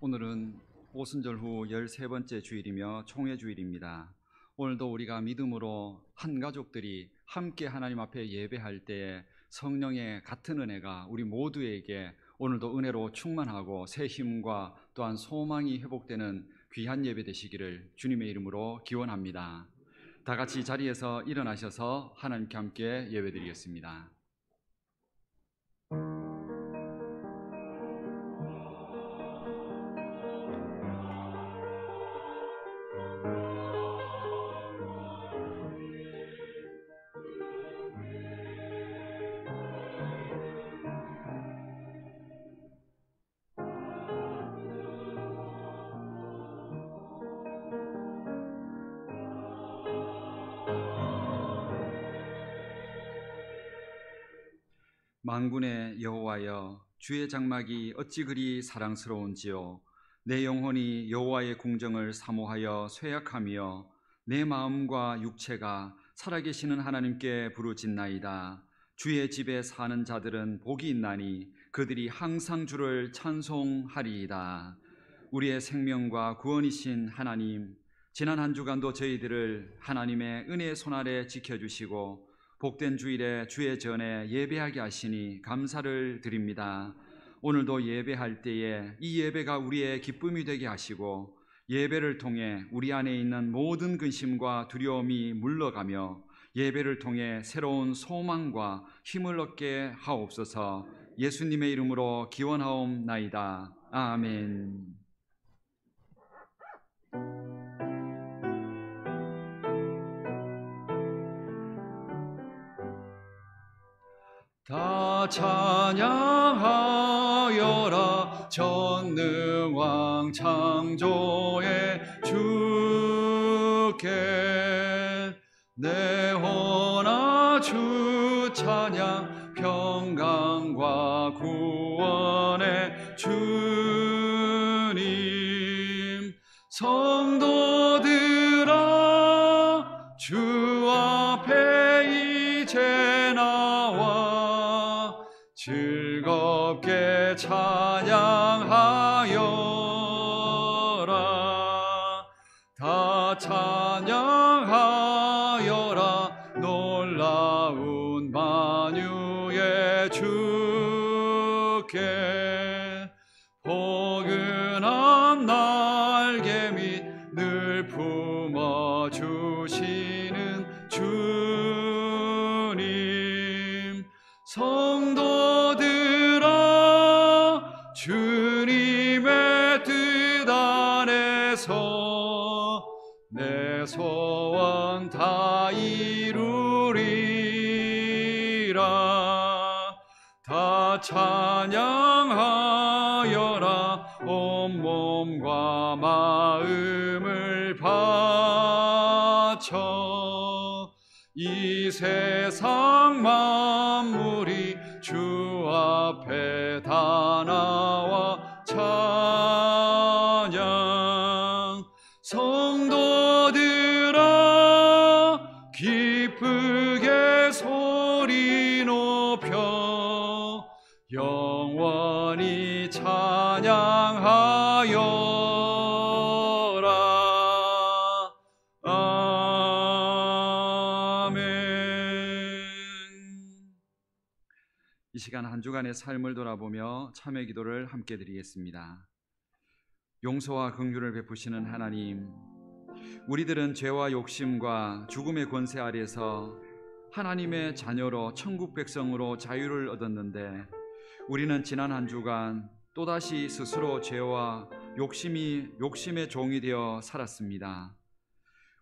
오늘은 오순절 후 13번째 주일이며 총회주일입니다. 오늘도 우리가 믿음으로 한 가족들이 함께 하나님 앞에 예배할 때에 성령의 같은 은혜가 우리 모두에게 오늘도 은혜로 충만하고 새 힘과 또한 소망이 회복되는 귀한 예배 되시기를 주님의 이름으로 기원합니다. 다 같이 자리에서 일어나셔서 하나님께 함께 예배드리겠습니다. 만군의 여호와여, 주의 장막이 어찌 그리 사랑스러운지요. 내 영혼이 여호와의 궁정을 사모하여 쇠약하며 내 마음과 육체가 살아계시는 하나님께 부르짖나이다. 주의 집에 사는 자들은 복이 있나니 그들이 항상 주를 찬송하리이다. 우리의 생명과 구원이신 하나님, 지난 한 주간도 저희들을 하나님의 은혜의 손 아래 지켜주시고 복된 주일에 주의 전에 예배하게 하시니 감사를 드립니다. 오늘도 예배할 때에 이 예배가 우리의 기쁨이 되게 하시고 예배를 통해 우리 안에 있는 모든 근심과 두려움이 물러가며 예배를 통해 새로운 소망과 힘을 얻게 하옵소서. 예수님의 이름으로 기원하옵나이다. 아멘. 다 찬양하여라 전능왕 창조의 주께 내 혼아 주 찬양 평강과 구원의 주님 성도들아 주 앞에 이제 나와 즐겁게 찬양하여라 다 찬양하여라 놀라운 만유의 주께 포근한 날개 밑 늘 품어주시는 주님 성도들아 주님의 뜻 안에서 내 소원 다 이루리라 다 찬양하여라 온몸과 마음을 바쳐 이 세상 만물이 주 앞에 다 나와 찬양 성도들아 기쁘게 소리 높여 영원히 찬양하여라 이 시간 한 주간의 삶을 돌아보며 참회 기도를 함께 드리겠습니다. 용서와 긍휼을 베푸시는 하나님, 우리들은 죄와 욕심과 죽음의 권세 아래서 하나님의 자녀로 천국 백성으로 자유를 얻었는데 우리는 지난 한 주간 또다시 스스로 죄와 욕심의 종이 되어 살았습니다.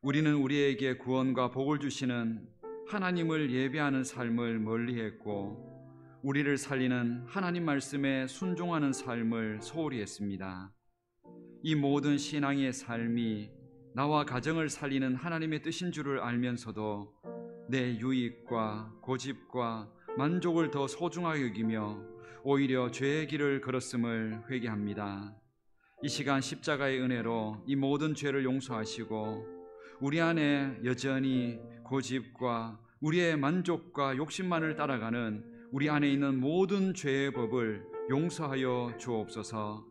우리는 우리에게 구원과 복을 주시는 하나님을 예배하는 삶을 멀리했고 우리를 살리는 하나님 말씀에 순종하는 삶을 소홀히 했습니다. 이 모든 신앙의 삶이 나와 가정을 살리는 하나님의 뜻인 줄을 알면서도 내 유익과 고집과 만족을 더 소중하게 여기며 오히려 죄의 길을 걸었음을 회개합니다. 이 시간 십자가의 은혜로 이 모든 죄를 용서하시고 우리 안에 여전히 고집과 우리의 만족과 욕심만을 따라가는 우리 안에 있는 모든 죄의 법을 용서하여 주옵소서.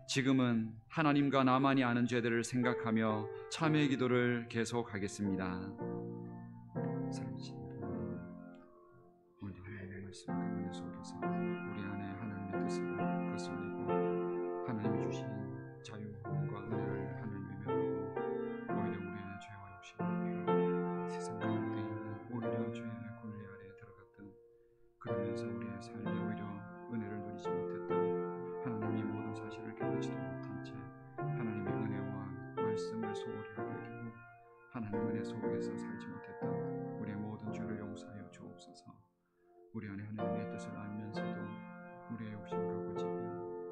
지금은 하나님과 나만이 아는 죄들을 생각하며 참회 기도를 계속하겠습니다. 오늘 하나님의 말씀 가운데 속에서 우리 안에 하나님의 뜻을 거슬리고 하나님이 주신 자유와 은혜를 하나님의 면하고 오히려 우리의 죄와 욕심을 세상 가운데 있는 오히려 죄의 권리 아래에 들어갔던 그러면서 우리의 삶이 오히려 은혜를 누리지 못했던 하나님이 모든 사실을 깨닫지도 못한 채 하나님의 은혜와 말씀을 소홀히 여기고 하나님 은혜 속에서 살지 못했던 우리의 모든 죄를 용서하여 주옵소서. 우리 안에 하나님의 뜻을 알면서도 우리의 욕심과 고집이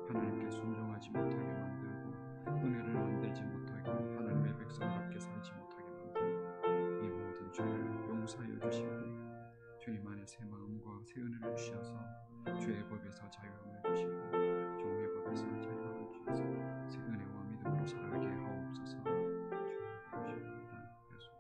하나님께 순종하지 못하게 만들고 은혜를 만들지 못하고 하나님의 백성답게 살지 못하게 만든 이 모든 죄를 용서하여 주시고 주님 안에 새 마음과 새 은혜를 주셔서 죄의 법에서 자유함을 주시고 종의 법에서 자유함을 주셔서 새 은혜와 믿음으로 살아가게 하옵소서. 주님입니다. 예수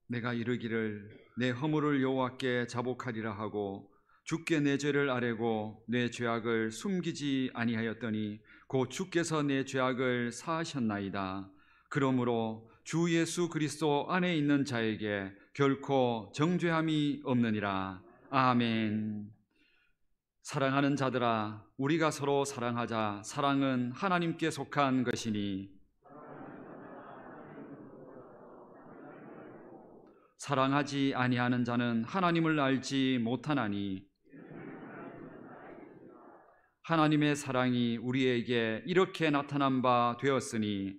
내가 이르기를 내 허물을 여호와께 자복하리라 하고 주께 내 죄를 아뢰고 내 죄악을 숨기지 아니하였더니 곧 주께서 내 죄악을 사하셨나이다. 그러므로 주 예수 그리스도 안에 있는 자에게 결코 정죄함이 없느니라. 아멘. 사랑하는 자들아, 우리가 서로 사랑하자. 사랑은 하나님께 속한 것이니 사랑하지 아니하는 자는 하나님을 알지 못하나니 하나님의 사랑이 우리에게 이렇게 나타난 바 되었으니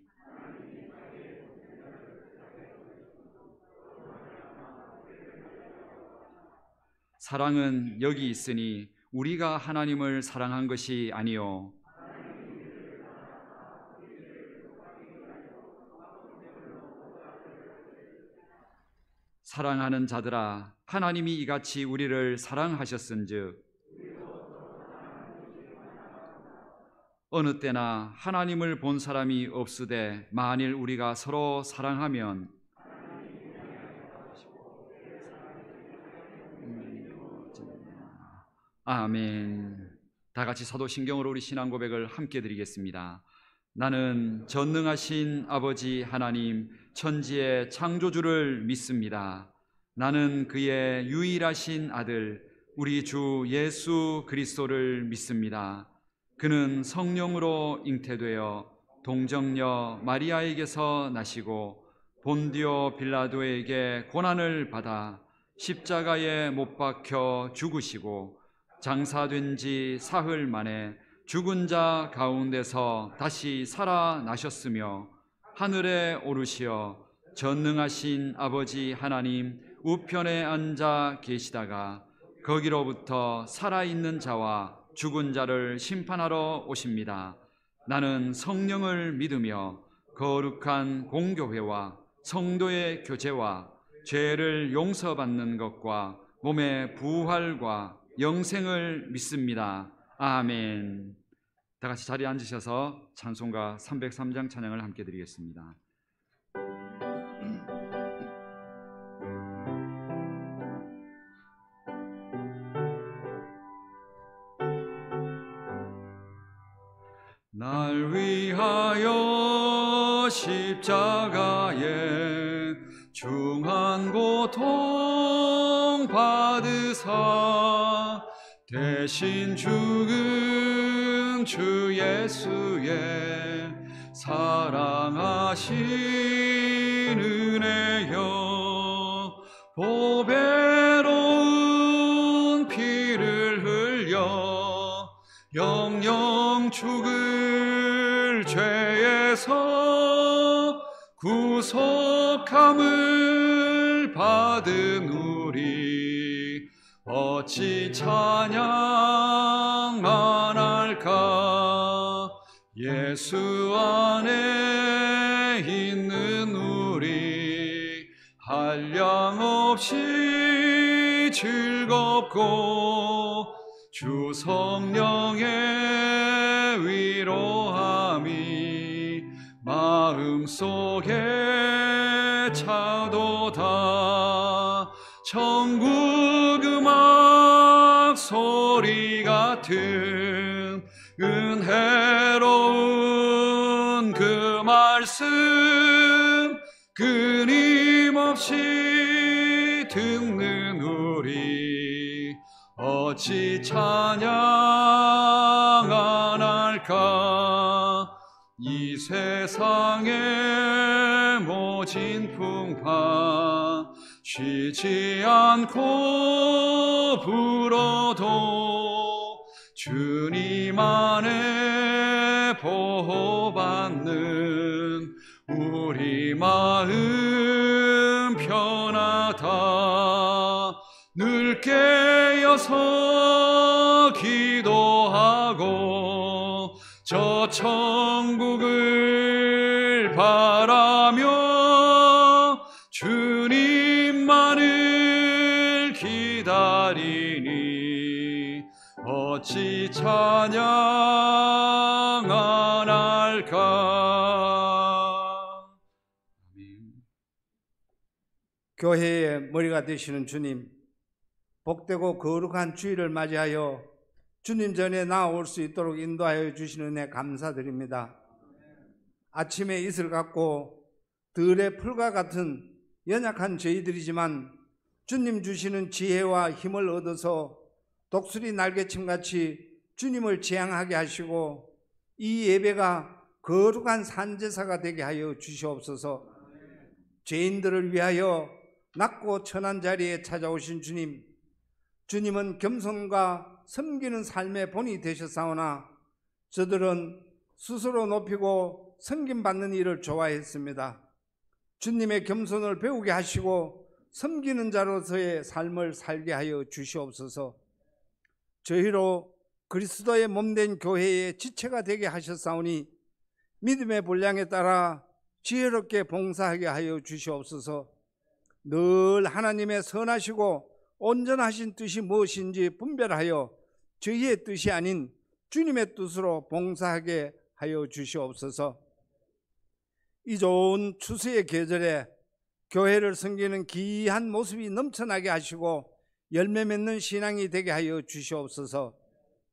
사랑은 여기 있으니 우리가 하나님을 사랑한 것이 아니요 사랑하는 자들아, 하나님이 이같이 우리를 사랑하셨은즉 어느 때나 하나님을 본 사람이 없으되 만일 우리가 서로 사랑하면 아멘. 다 같이 사도신경으로 우리 신앙 고백을 함께 드리겠습니다. 나는 전능하신 아버지 하나님 천지의 창조주를 믿습니다. 나는 그의 유일하신 아들 우리 주 예수 그리스도를 믿습니다. 그는 성령으로 잉태되어 동정녀 마리아에게서 나시고 본디오 빌라도에게 고난을 받아 십자가에 못 박혀 죽으시고 장사된 지 사흘 만에 죽은 자 가운데서 다시 살아나셨으며 하늘에 오르시어 전능하신 아버지 하나님 우편에 앉아 계시다가 거기로부터 살아있는 자와 죽은 자를 심판하러 오십니다. 나는 성령을 믿으며 거룩한 공교회와 성도의 교제와 죄를 용서받는 것과 몸의 부활과 영생을 믿습니다. 아멘. 다 같이 자리에 앉으셔서 찬송가 303장 찬양을 함께 드리겠습니다. 날 위하여 십자가에 중한 고통 받으사 대신 죽은 주 예수의 사랑하신 은혜여 보배로운 피를 흘려 영영 죽을 죄에서 구속함을 받은 우리 어찌 찬양 안 할까. 예수 안에 있는 우리 한량없이 즐겁고 주 성령의 위로함이 마음속에 차도다. 천국 음악 소리 같은 은혜로운 그 말씀 끊임없이 듣는 우리 어찌 찬양 안 할까. 이 세상의 모진 풍파 쉬지 않고 불어도 주님 안에 보호받는 우리 마음 편하다. 늘 깨어서 기도하고 저 천국을 바라며 주님만을 기다리니 어찌 찬양 안 할까. 교회의 머리가 되시는 주님, 복되고 거룩한 주일을 맞이하여 주님 전에 나아올 수 있도록 인도하여 주시는 은혜 감사드립니다. 아침에 이슬 같고 들의 풀과 같은 연약한 저희들이지만 주님 주시는 지혜와 힘을 얻어서 독수리 날개침같이 주님을 지향하게 하시고 이 예배가 거룩한 산제사가 되게 하여 주시옵소서. 죄인들을 위하여 낮고 천한 자리에 찾아오신 주님, 주님은 겸손과 섬기는 삶의 본이 되셨사오나 저들은 스스로 높이고 섬김받는 일을 좋아했습니다. 주님의 겸손을 배우게 하시고 섬기는 자로서의 삶을 살게 하여 주시옵소서. 저희로 그리스도의 몸된 교회의 지체가 되게 하셨사오니 믿음의 분량에 따라 지혜롭게 봉사하게 하여 주시옵소서. 늘 하나님의 선하시고 온전하신 뜻이 무엇인지 분별하여 저희의 뜻이 아닌 주님의 뜻으로 봉사하게 하여 주시옵소서. 이 좋은 추수의 계절에 교회를 섬기는 귀한 모습이 넘쳐나게 하시고 열매 맺는 신앙이 되게 하여 주시옵소서.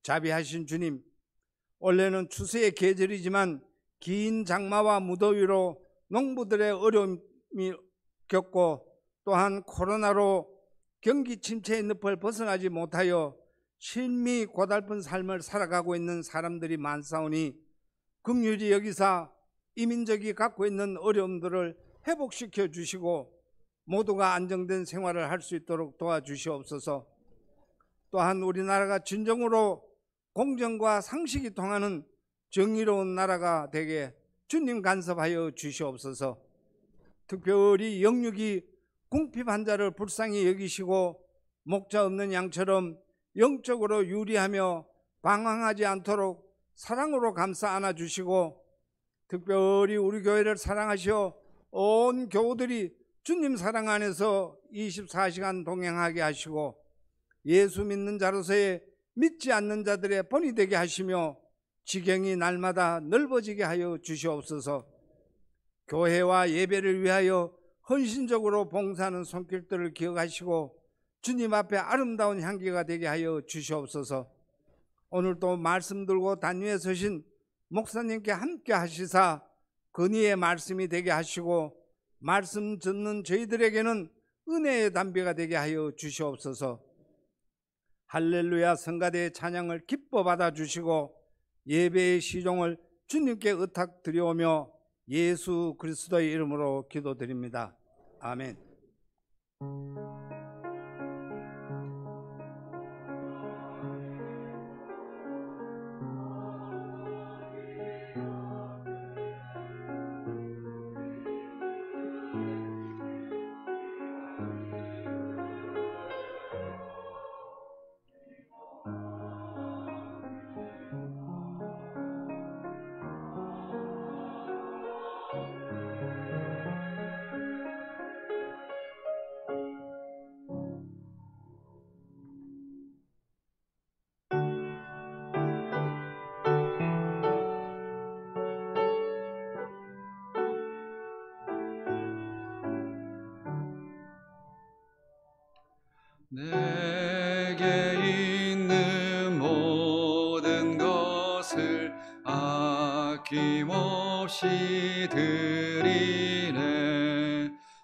자비하신 주님, 원래는 추수의 계절이지만 긴 장마와 무더위로 농부들의 어려움이 겪고 또한 코로나로 경기 침체의 늪을 벗어나지 못하여 심히 고달픈 삶을 살아가고 있는 사람들이 많사오니 긍휼히 여기사 이민족이 갖고 있는 어려움들을 회복시켜 주시고 모두가 안정된 생활을 할 수 있도록 도와주시옵소서. 또한 우리나라가 진정으로 공정과 상식이 통하는 정의로운 나라가 되게 주님 간섭하여 주시옵소서. 특별히 영육이 궁핍한 자를 불쌍히 여기시고 목자 없는 양처럼 영적으로 유리하며 방황하지 않도록 사랑으로 감싸 안아주시고 특별히 우리 교회를 사랑하시어 온 교우들이 주님 사랑 안에서 24시간 동행하게 하시고 예수 믿는 자로서의 믿지 않는 자들의 본이 되게 하시며 지경이 날마다 넓어지게 하여 주시옵소서. 교회와 예배를 위하여 헌신적으로 봉사하는 손길들을 기억하시고 주님 앞에 아름다운 향기가 되게 하여 주시옵소서. 오늘도 말씀 들고 단위에 서신 목사님께 함께 하시사 건의의 말씀이 되게 하시고 말씀 듣는 저희들에게는 은혜의 담비가 되게 하여 주시옵소서. 할렐루야 성가대의 찬양을 기뻐 받아주시고 예배의 시종을 주님께 의탁드리오며 예수 그리스도의 이름으로 기도드립니다. 아멘. 내게 있는 모든 것을 아낌없이 드리네.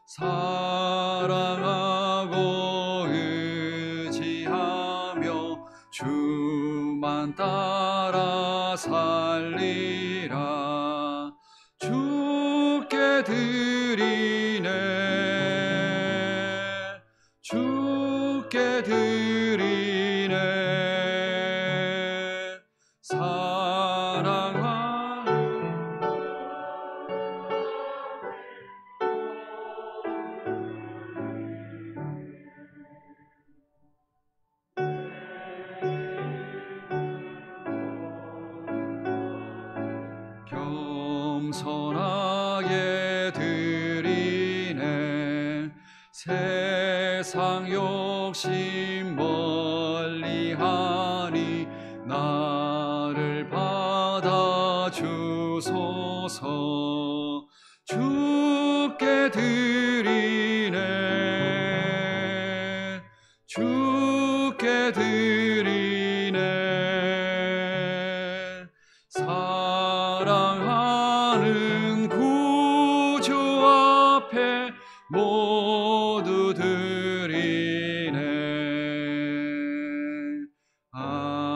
사랑하고 의지하며 주만 따라 살리라. 주께 드리네. 주께 드리네. 겸손하게 드리네. 세상 욕심 멀리하니 나를 받아주소서. 주께 드리네. 주 모두 드리네. 아멘.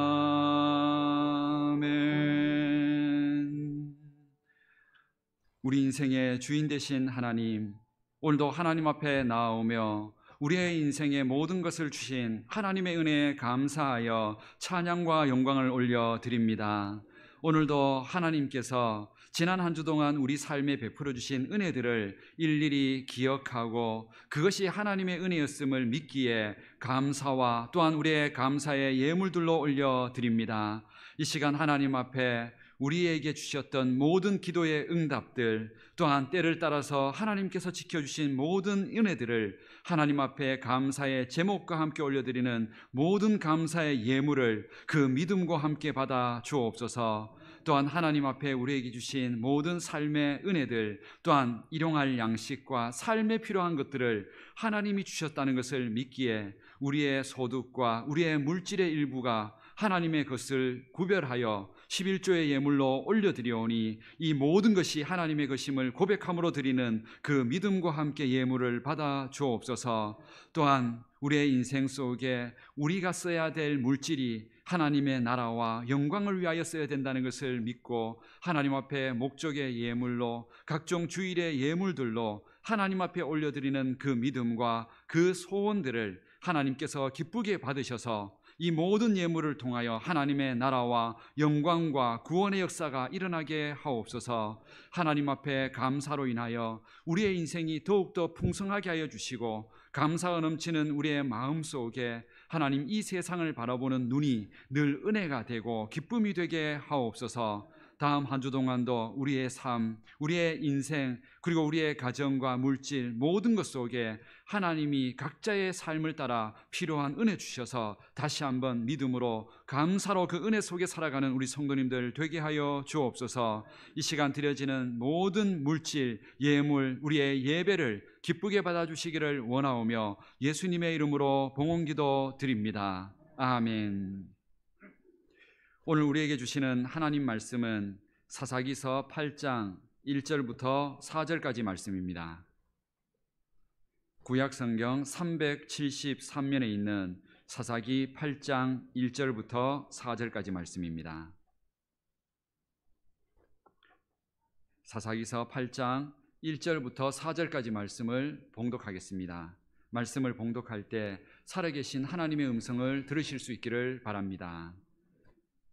우리 인생의 주인 되신 하나님, 오늘도 하나님 앞에 나오며 우리의 인생의 모든 것을 주신 하나님의 은혜에 감사하여 찬양과 영광을 올려드립니다. 오늘도 하나님께서 지난 한 주 동안 우리 삶에 베풀어 주신 은혜들을 일일이 기억하고 그것이 하나님의 은혜였음을 믿기에 감사와 또한 우리의 감사의 예물들로 올려드립니다. 이 시간 하나님 앞에 우리에게 주셨던 모든 기도의 응답들, 또한 때를 따라서 하나님께서 지켜주신 모든 은혜들을 하나님 앞에 감사의 제목과 함께 올려드리는 모든 감사의 예물을 그 믿음과 함께 받아 주옵소서. 또한 하나님 앞에 우리에게 주신 모든 삶의 은혜들, 또한 일용할 양식과 삶에 필요한 것들을 하나님이 주셨다는 것을 믿기에 우리의 소득과 우리의 물질의 일부가 하나님의 것을 구별하여 11조의 예물로 올려드리오니 이 모든 것이 하나님의 것임을 고백함으로 드리는 그 믿음과 함께 예물을 받아 주옵소서. 또한 우리의 인생 속에 우리가 써야 될 물질이 하나님의 나라와 영광을 위하여 써야 된다는 것을 믿고 하나님 앞에 목적의 예물로 각종 주일의 예물들로 하나님 앞에 올려드리는 그 믿음과 그 소원들을 하나님께서 기쁘게 받으셔서 이 모든 예물을 통하여 하나님의 나라와 영광과 구원의 역사가 일어나게 하옵소서. 하나님 앞에 감사로 인하여 우리의 인생이 더욱더 풍성하게 하여 주시고 감사가 넘치는 우리의 마음 속에 하나님 이 세상을 바라보는 눈이 늘 은혜가 되고 기쁨이 되게 하옵소서. 다음 한 주 동안도 우리의 삶, 우리의 인생, 그리고 우리의 가정과 물질 모든 것 속에 하나님이 각자의 삶을 따라 필요한 은혜 주셔서 다시 한번 믿음으로 감사로 그 은혜 속에 살아가는 우리 성도님들 되게 하여 주옵소서. 이 시간 드려지는 모든 물질, 예물, 우리의 예배를 기쁘게 받아주시기를 원하오며 예수님의 이름으로 봉헌기도 드립니다. 아멘. 오늘 우리에게 주시는 하나님 말씀은 사사기서 8장 1절부터 4절까지 말씀입니다. 구약성경 373면에 있는 사사기 8장 1절부터 4절까지 말씀입니다. 사사기서 8장 1절부터 4절까지 말씀을 봉독하겠습니다. 말씀을 봉독할 때 살아계신 하나님의 음성을 들으실 수 있기를 바랍니다.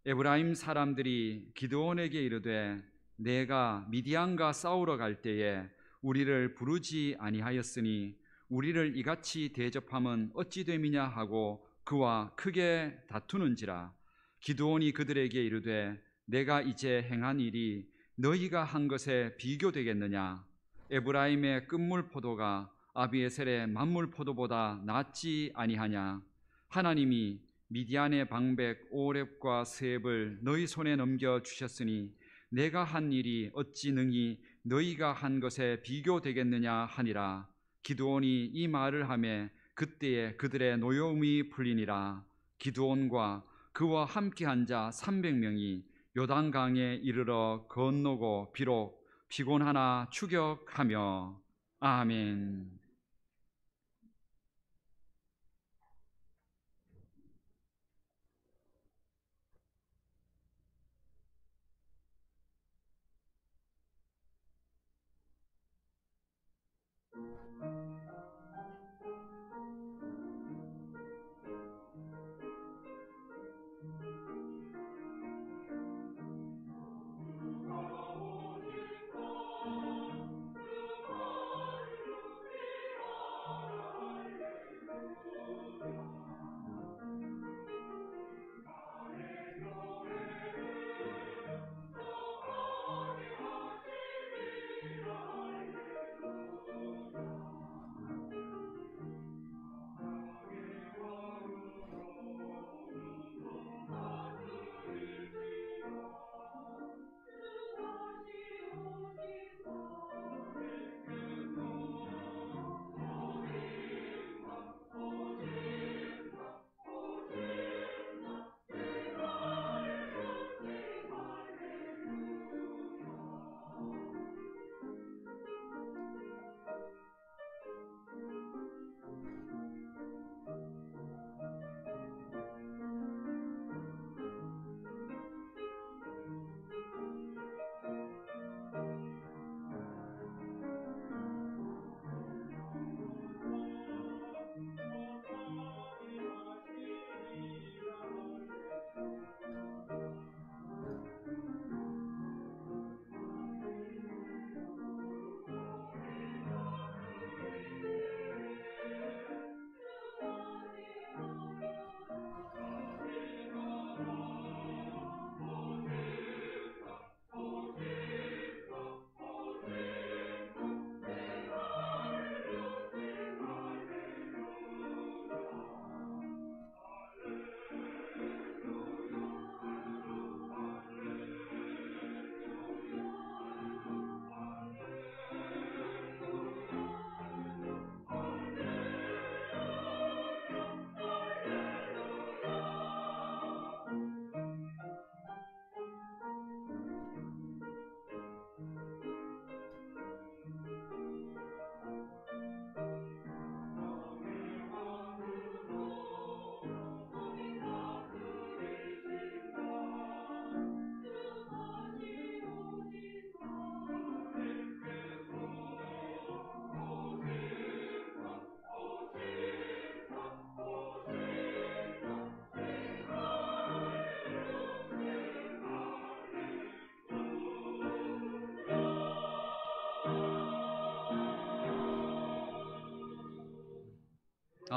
에브라임 사람들이 기드온에게 이르되 내가 미디안과 싸우러 갈 때에 우리를 부르지 아니하였으니 우리를 이같이 대접함은 어찌 됨이냐 하고 그와 크게 다투는지라. 기드온이 그들에게 이르되 내가 이제 행한 일이 너희가 한 것에 비교되겠느냐. 에브라임의 끝물 포도가 아비에셀의 만물 포도보다 낫지 아니하냐. 하나님이 미디안의 방백 오렙과 스앱을 너희 손에 넘겨 주셨으니 내가 한 일이 어찌 능히 너희가 한 것에 비교되겠느냐 하니라. 기드온이 이 말을 하매 그때에 그들의 노여움이 풀리니라. 기드온과 그와 함께한 자 300명이 요단강에 이르러 건너고 비록 피곤하나 추격하며. 아멘.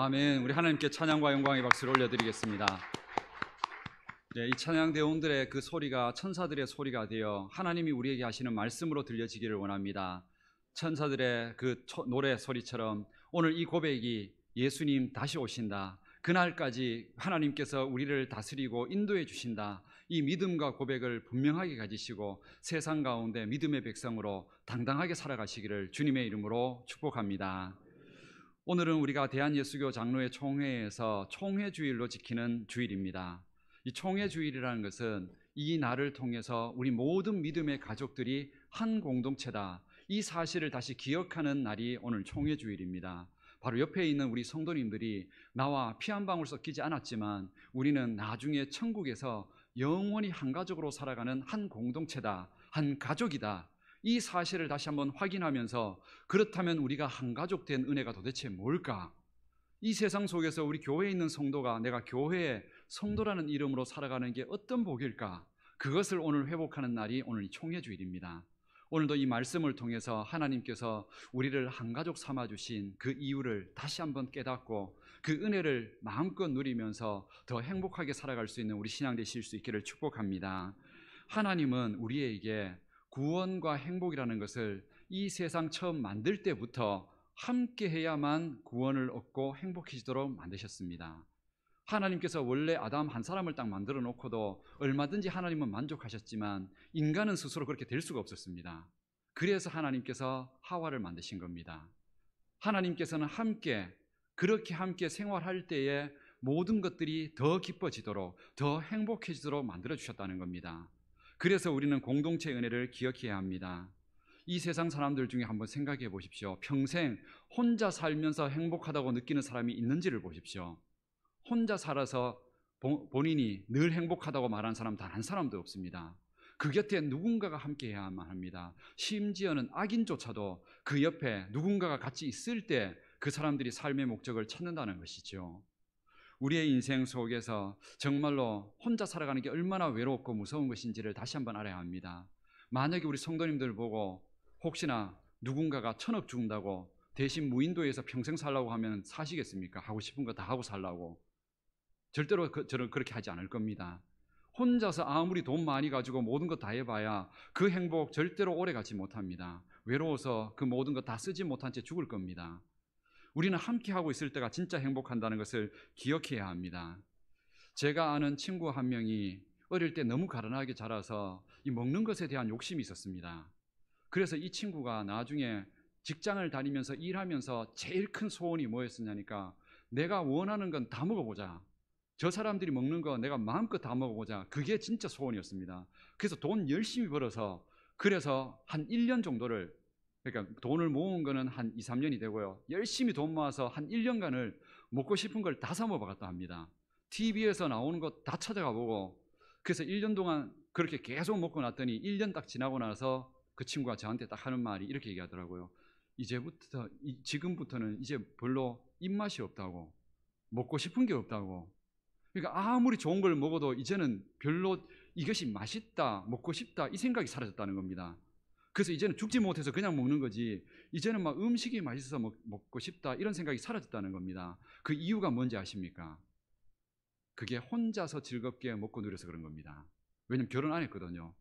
아멘. 우리 하나님께 찬양과 영광의 박수를 올려드리겠습니다. 이 찬양 대원들의 그 소리가 천사들의 소리가 되어 하나님이 우리에게 하시는 말씀으로 들려지기를 원합니다. 천사들의 그 노래 소리처럼 오늘 이 고백이 예수님 다시 오신다, 그날까지 하나님께서 우리를 다스리고 인도해 주신다, 이 믿음과 고백을 분명하게 가지시고 세상 가운데 믿음의 백성으로 당당하게 살아가시기를 주님의 이름으로 축복합니다. 오늘은 우리가 대한예수교 장로회 총회에서 총회주일로 지키는 주일입니다. 이 총회주일이라는 것은 이 날을 통해서 우리 모든 믿음의 가족들이 한 공동체다, 이 사실을 다시 기억하는 날이 오늘 총회주일입니다. 바로 옆에 있는 우리 성도님들이 나와 피 한 방울 섞이지 않았지만 우리는 나중에 천국에서 영원히 한 가족으로 살아가는 한 공동체다, 한 가족이다, 이 사실을 다시 한번 확인하면서 그렇다면 우리가 한 가족 된 은혜가 도대체 뭘까? 이 세상 속에서 우리 교회에 있는 성도가 내가 교회의 성도라는 이름으로 살아가는 게 어떤 복일까? 그것을 오늘 회복하는 날이 오늘 총회주일입니다. 오늘도 이 말씀을 통해서 하나님께서 우리를 한 가족 삼아주신 그 이유를 다시 한번 깨닫고 그 은혜를 마음껏 누리면서 더 행복하게 살아갈 수 있는 우리 신앙 되실 수 있기를 축복합니다. 하나님은 우리에게 구원과 행복이라는 것을 이 세상 처음 만들 때부터 함께 해야만 구원을 얻고 행복해지도록 만드셨습니다. 하나님께서 원래 아담 한 사람을 딱 만들어 놓고도 얼마든지 하나님은 만족하셨지만 인간은 스스로 그렇게 될 수가 없었습니다. 그래서 하나님께서 하와를 만드신 겁니다. 하나님께서는 그렇게 함께 생활할 때에 모든 것들이 더 기뻐지도록 더 행복해지도록 만들어 주셨다는 겁니다. 그래서 우리는 공동체의 은혜를 기억해야 합니다. 이 세상 사람들 중에 한번 생각해 보십시오. 평생 혼자 살면서 행복하다고 느끼는 사람이 있는지를 보십시오. 혼자 살아서 본인이 늘 행복하다고 말하는 사람 단 한 사람도 없습니다. 그 곁에 누군가가 함께 해야만 합니다. 심지어는 악인조차도 그 옆에 누군가가 같이 있을 때 그 사람들이 삶의 목적을 찾는다는 것이죠. 우리의 인생 속에서 정말로 혼자 살아가는 게 얼마나 외롭고 무서운 것인지를 다시 한번 알아야 합니다. 만약에 우리 성도님들 보고 혹시나 누군가가 1,000억 준다고 대신 무인도에서 평생 살라고 하면 사시겠습니까? 하고 싶은 거 다 하고 살라고. 절대로 저는 그렇게 하지 않을 겁니다. 혼자서 아무리 돈 많이 가지고 모든 거 다 해봐야 그 행복 절대로 오래 가지 못합니다. 외로워서 그 모든 거 다 쓰지 못한 채 죽을 겁니다. 우리는 함께 하고 있을 때가 진짜 행복한다는 것을 기억해야 합니다. 제가 아는 친구 한 명이 어릴 때 너무 가난하게 자라서 이 먹는 것에 대한 욕심이 있었습니다. 그래서 이 친구가 나중에 직장을 다니면서 일하면서 제일 큰 소원이 뭐였었냐니까 내가 원하는 건 다 먹어보자. 저 사람들이 먹는 거 내가 마음껏 다 먹어보자. 그게 진짜 소원이었습니다. 그래서 돈 열심히 벌어서 그래서 한 1년 정도를, 그러니까 돈을 모은 거는 한 2, 3년이 되고요. 열심히 돈 모아서 한 1년간을 먹고 싶은 걸 다 사 먹어봤다 합니다. TV에서 나오는 거 다 찾아가 보고 그래서 1년 동안 그렇게 계속 먹고 났더니 1년 딱 지나고 나서 그 친구가 저한테 딱 하는 말이 이렇게 얘기하더라고요. 지금부터는 이제 별로 입맛이 없다고, 먹고 싶은 게 없다고. 그러니까 아무리 좋은 걸 먹어도 이제는 별로 이것이 맛있다, 먹고 싶다 이 생각이 사라졌다는 겁니다. 그래서 이제는 죽지 못해서 그냥 먹는 거지 이제는 막 음식이 맛있어서 먹고 싶다 이런 생각이 사라졌다는 겁니다. 그 이유가 뭔지 아십니까? 그게 혼자서 즐겁게 먹고 누려서 그런 겁니다. 왜냐면 결혼 안 했거든요.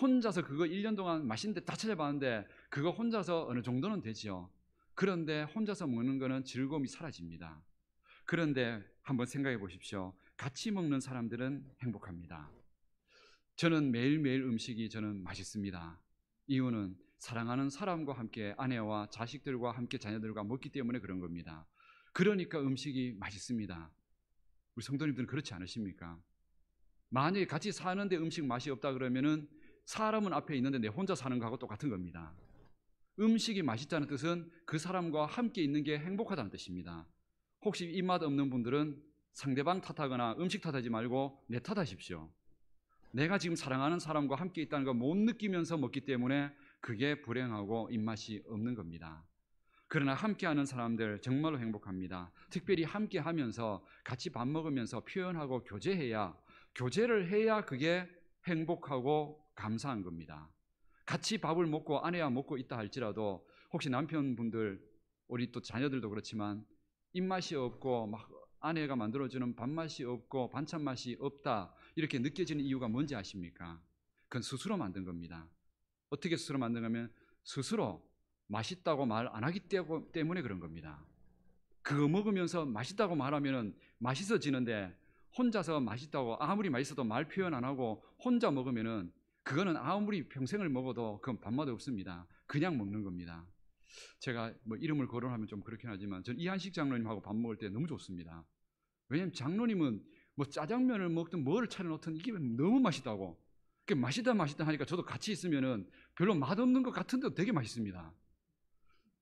혼자서 그거 1년 동안 맛있는 데 다 찾아봤는데 그거 혼자서 어느 정도는 되지요. 그런데 혼자서 먹는 거는 즐거움이 사라집니다. 그런데 한번 생각해 보십시오. 같이 먹는 사람들은 행복합니다. 저는 매일매일 음식이 저는 맛있습니다. 이유는 사랑하는 사람과 함께 아내와 자식들과 함께 자녀들과 먹기 때문에 그런 겁니다. 그러니까 음식이 맛있습니다. 우리 성도님들은 그렇지 않으십니까? 만약에 같이 사는데 음식 맛이 없다 그러면은 사람은 앞에 있는데 내 혼자 사는 거하고 똑같은 겁니다. 음식이 맛있다는 뜻은 그 사람과 함께 있는 게 행복하다는 뜻입니다. 혹시 입맛 없는 분들은 상대방 탓하거나 음식 탓하지 말고 내 탓하십시오. 내가 지금 사랑하는 사람과 함께 있다는 걸 못 느끼면서 먹기 때문에 그게 불행하고 입맛이 없는 겁니다. 그러나 함께하는 사람들 정말로 행복합니다. 특별히 함께하면서 같이 밥 먹으면서 표현하고 교제를 해야 그게 행복하고 감사한 겁니다. 같이 밥을 먹고 아내와 먹고 있다 할지라도 혹시 남편분들, 우리 또 자녀들도 그렇지만 입맛이 없고 막 아내가 만들어주는 밥맛이 없고 반찬 맛이 없다 이렇게 느껴지는 이유가 뭔지 아십니까? 그건 스스로 만든 겁니다. 어떻게 스스로 만든 거면 스스로 맛있다고 말 안 하기 때문에 그런 겁니다. 그거 먹으면서 맛있다고 말하면 맛있어지는데 혼자서 맛있다고 아무리 맛있어도 말 표현 안 하고 혼자 먹으면은 그거는 아무리 평생을 먹어도 그건 밥맛 없습니다. 그냥 먹는 겁니다. 제가 뭐 이름을 거론하면 좀 그렇긴 하지만 전 이한식 장로님하고 밥 먹을 때 너무 좋습니다. 왜냐면 장로님은 뭐 짜장면을 먹든 뭐를 차려놓든 이게 너무 맛있다고 맛있다 하니까 저도 같이 있으면은 별로 맛없는 것 같은데도 되게 맛있습니다.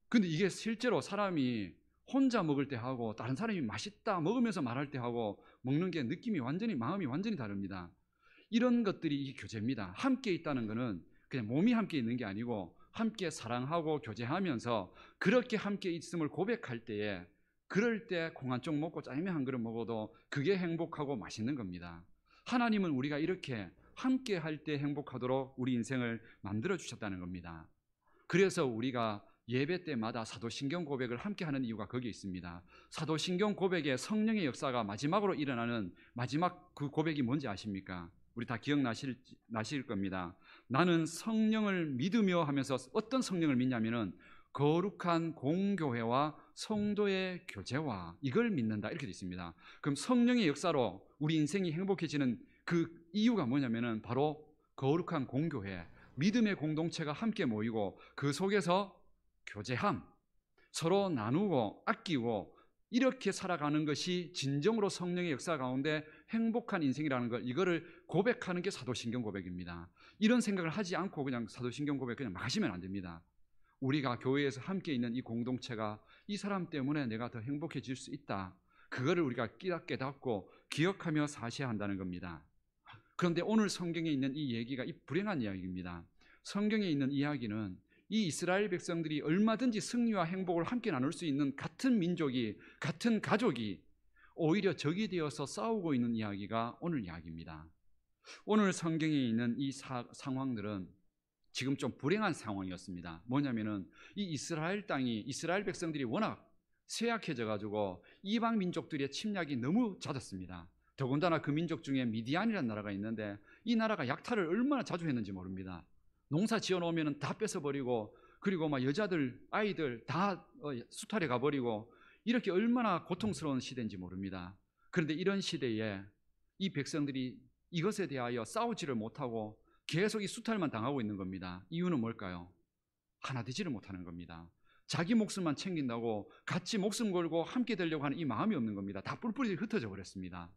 근데 이게 실제로 사람이 혼자 먹을 때 하고 다른 사람이 맛있다 먹으면서 말할 때 하고 먹는 게 느낌이 완전히 마음이 완전히 다릅니다. 이런 것들이 이 교제입니다. 함께 있다는 것은 그냥 몸이 함께 있는 게 아니고 함께 사랑하고 교제하면서 그렇게 함께 있음을 고백할 때에 그럴 때 콩 한 쪽 먹고 짜장면 한 그릇 먹어도 그게 행복하고 맛있는 겁니다. 하나님은 우리가 이렇게 함께 할 때 행복하도록 우리 인생을 만들어 주셨다는 겁니다. 그래서 우리가 예배 때마다 사도신경 고백을 함께 하는 이유가 거기에 있습니다. 사도신경 고백의 성령의 역사가 마지막으로 일어나는 마지막 그 고백이 뭔지 아십니까? 우리 다 기억나실 겁니다. 나는 성령을 믿으며 하면서 어떤 성령을 믿냐면은 거룩한 공교회와 성도의 교제와 이걸 믿는다 이렇게 되어 있습니다. 그럼 성령의 역사로 우리 인생이 행복해지는 그 이유가 뭐냐면은 바로 거룩한 공교회, 믿음의 공동체가 함께 모이고 그 속에서 교제함, 서로 나누고 아끼고 이렇게 살아가는 것이 진정으로 성령의 역사 가운데 행복한 인생이라는 걸 이거를 고백하는 게 사도신경 고백입니다. 이런 생각을 하지 않고 그냥 사도신경 고백 그냥 막 하시면 안 됩니다. 우리가 교회에서 함께 있는 이 공동체가 이 사람 때문에 내가 더 행복해질 수 있다. 그거를 우리가 깨닫고 기억하며 사셔야 한다는 겁니다. 그런데 오늘 성경에 있는 이 얘기가 이 불행한 이야기입니다. 성경에 있는 이야기는 이 이스라엘 백성들이 얼마든지 승리와 행복을 함께 나눌 수 있는 같은 민족이, 같은 가족이 오히려 적이 되어서 싸우고 있는 이야기가 오늘 이야기입니다. 오늘 성경에 있는 이 상황들은 지금 좀 불행한 상황이었습니다. 뭐냐면은 이 이스라엘 땅이 이스라엘 백성들이 워낙 쇠약해져 가지고 이방 민족들의 침략이 너무 잦았습니다. 더군다나 그 민족 중에 미디안이라는 나라가 있는데 이 나라가 약탈을 얼마나 자주 했는지 모릅니다. 농사 지어놓으면 다 뺏어버리고 그리고 막 여자들 아이들 다 수탈해 가버리고 이렇게 얼마나 고통스러운 시대인지 모릅니다. 그런데 이런 시대에 이 백성들이 이것에 대하여 싸우지를 못하고 계속 이 수탈만 당하고 있는 겁니다. 이유는 뭘까요? 하나 되지를 못하는 겁니다. 자기 목숨만 챙긴다고 같이 목숨 걸고 함께 되려고 하는 이 마음이 없는 겁니다. 다 뿔뿔이 흩어져 버렸습니다.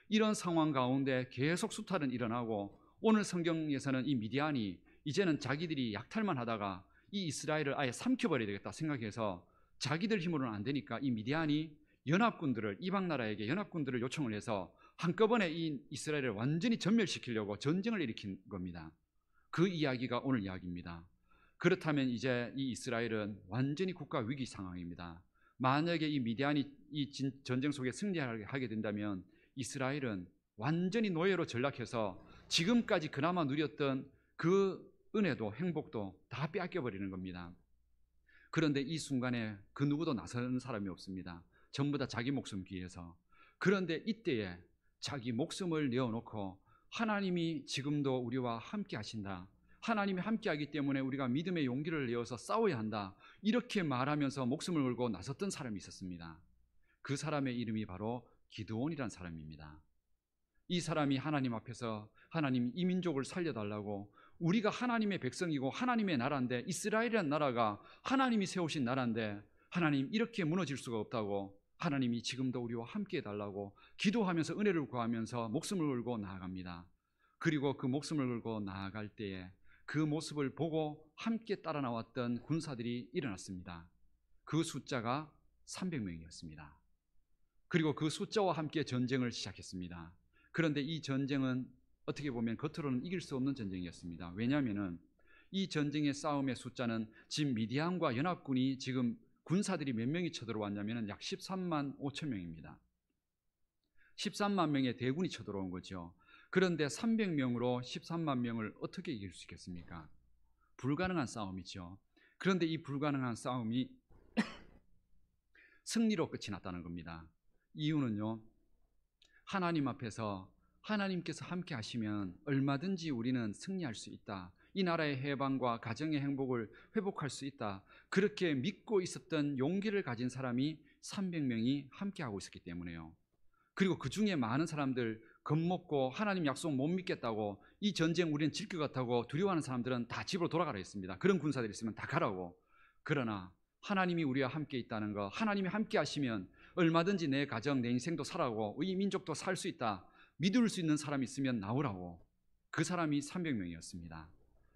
이런 상황 가운데 계속 수탈은 일어나고 오늘 성경에서는 이 미디안이 이제는 자기들이 약탈만 하다가 이 이스라엘을 아예 삼켜버려야 되겠다 생각해서 자기들 힘으로는 안 되니까 이 미디안이 연합군들을 이방 나라에게 연합군들을 요청을 해서 한꺼번에 이 이스라엘을 완전히 전멸시키려고 전쟁을 일으킨 겁니다. 그 이야기가 오늘 이야기입니다. 그렇다면 이제 이 이스라엘은 완전히 국가 위기 상황입니다. 만약에 이 미디안이 이 전쟁 속에 승리하게 된다면 이스라엘은 완전히 노예로 전락해서 지금까지 그나마 누렸던 그 은혜도 행복도 다 빼앗겨버리는 겁니다. 그런데 이 순간에 그 누구도 나서는 사람이 없습니다. 전부 다 자기 목숨 귀해서. 그런데 이때에 자기 목숨을 내어놓고 하나님이 지금도 우리와 함께 하신다. 하나님이 함께 하기 때문에 우리가 믿음의 용기를 내어서 싸워야 한다. 이렇게 말하면서 목숨을 걸고 나섰던 사람이 있었습니다. 그 사람의 이름이 바로 기드온이라는 사람입니다. 이 사람이 하나님 앞에서 하나님 이 민족을 살려달라고 우리가 하나님의 백성이고 하나님의 나라인데 이스라엘이라는 나라가 하나님이 세우신 나라인데 하나님 이렇게 무너질 수가 없다고 하나님이 지금도 우리와 함께 해달라고 기도하면서 은혜를 구하면서 목숨을 걸고 나아갑니다. 그리고 그 목숨을 걸고 나아갈 때에 그 모습을 보고 함께 따라 나왔던 군사들이 일어났습니다. 그 숫자가 300명이었습니다. 그리고 그 숫자와 함께 전쟁을 시작했습니다. 그런데 이 전쟁은 어떻게 보면 겉으로는 이길 수 없는 전쟁이었습니다. 왜냐하면 이 전쟁의 싸움의 숫자는 지금 미디안과 연합군이 지금 군사들이 몇 명이 쳐들어왔냐면 약 13만 5천 명입니다. 13만 명의 대군이 쳐들어온 거죠. 그런데 300명으로 13만 명을 어떻게 이길 수 있겠습니까? 불가능한 싸움이죠. 그런데 이 불가능한 싸움이 승리로 끝이 났다는 겁니다. 이유는요, 하나님 앞에서 하나님께서 함께 하시면 얼마든지 우리는 승리할 수 있다. 이 나라의 해방과 가정의 행복을 회복할 수 있다. 그렇게 믿고 있었던 용기를 가진 사람이 300명이 함께하고 있었기 때문에요. 그리고 그 중에 많은 사람들 겁먹고 하나님 약속 못 믿겠다고, 이 전쟁 우리는 질 것 같다고 두려워하는 사람들은 다 집으로 돌아가라 했습니다. 그런 군사들이 있으면 다 가라고. 그러나 하나님이 우리와 함께 있다는 거, 하나님이 함께 하시면 얼마든지 내 가정, 내 인생도 살아고 이 민족도 살 수 있다. 믿을 수 있는 사람이 있으면 나오라고. 그 사람이 300명이었습니다.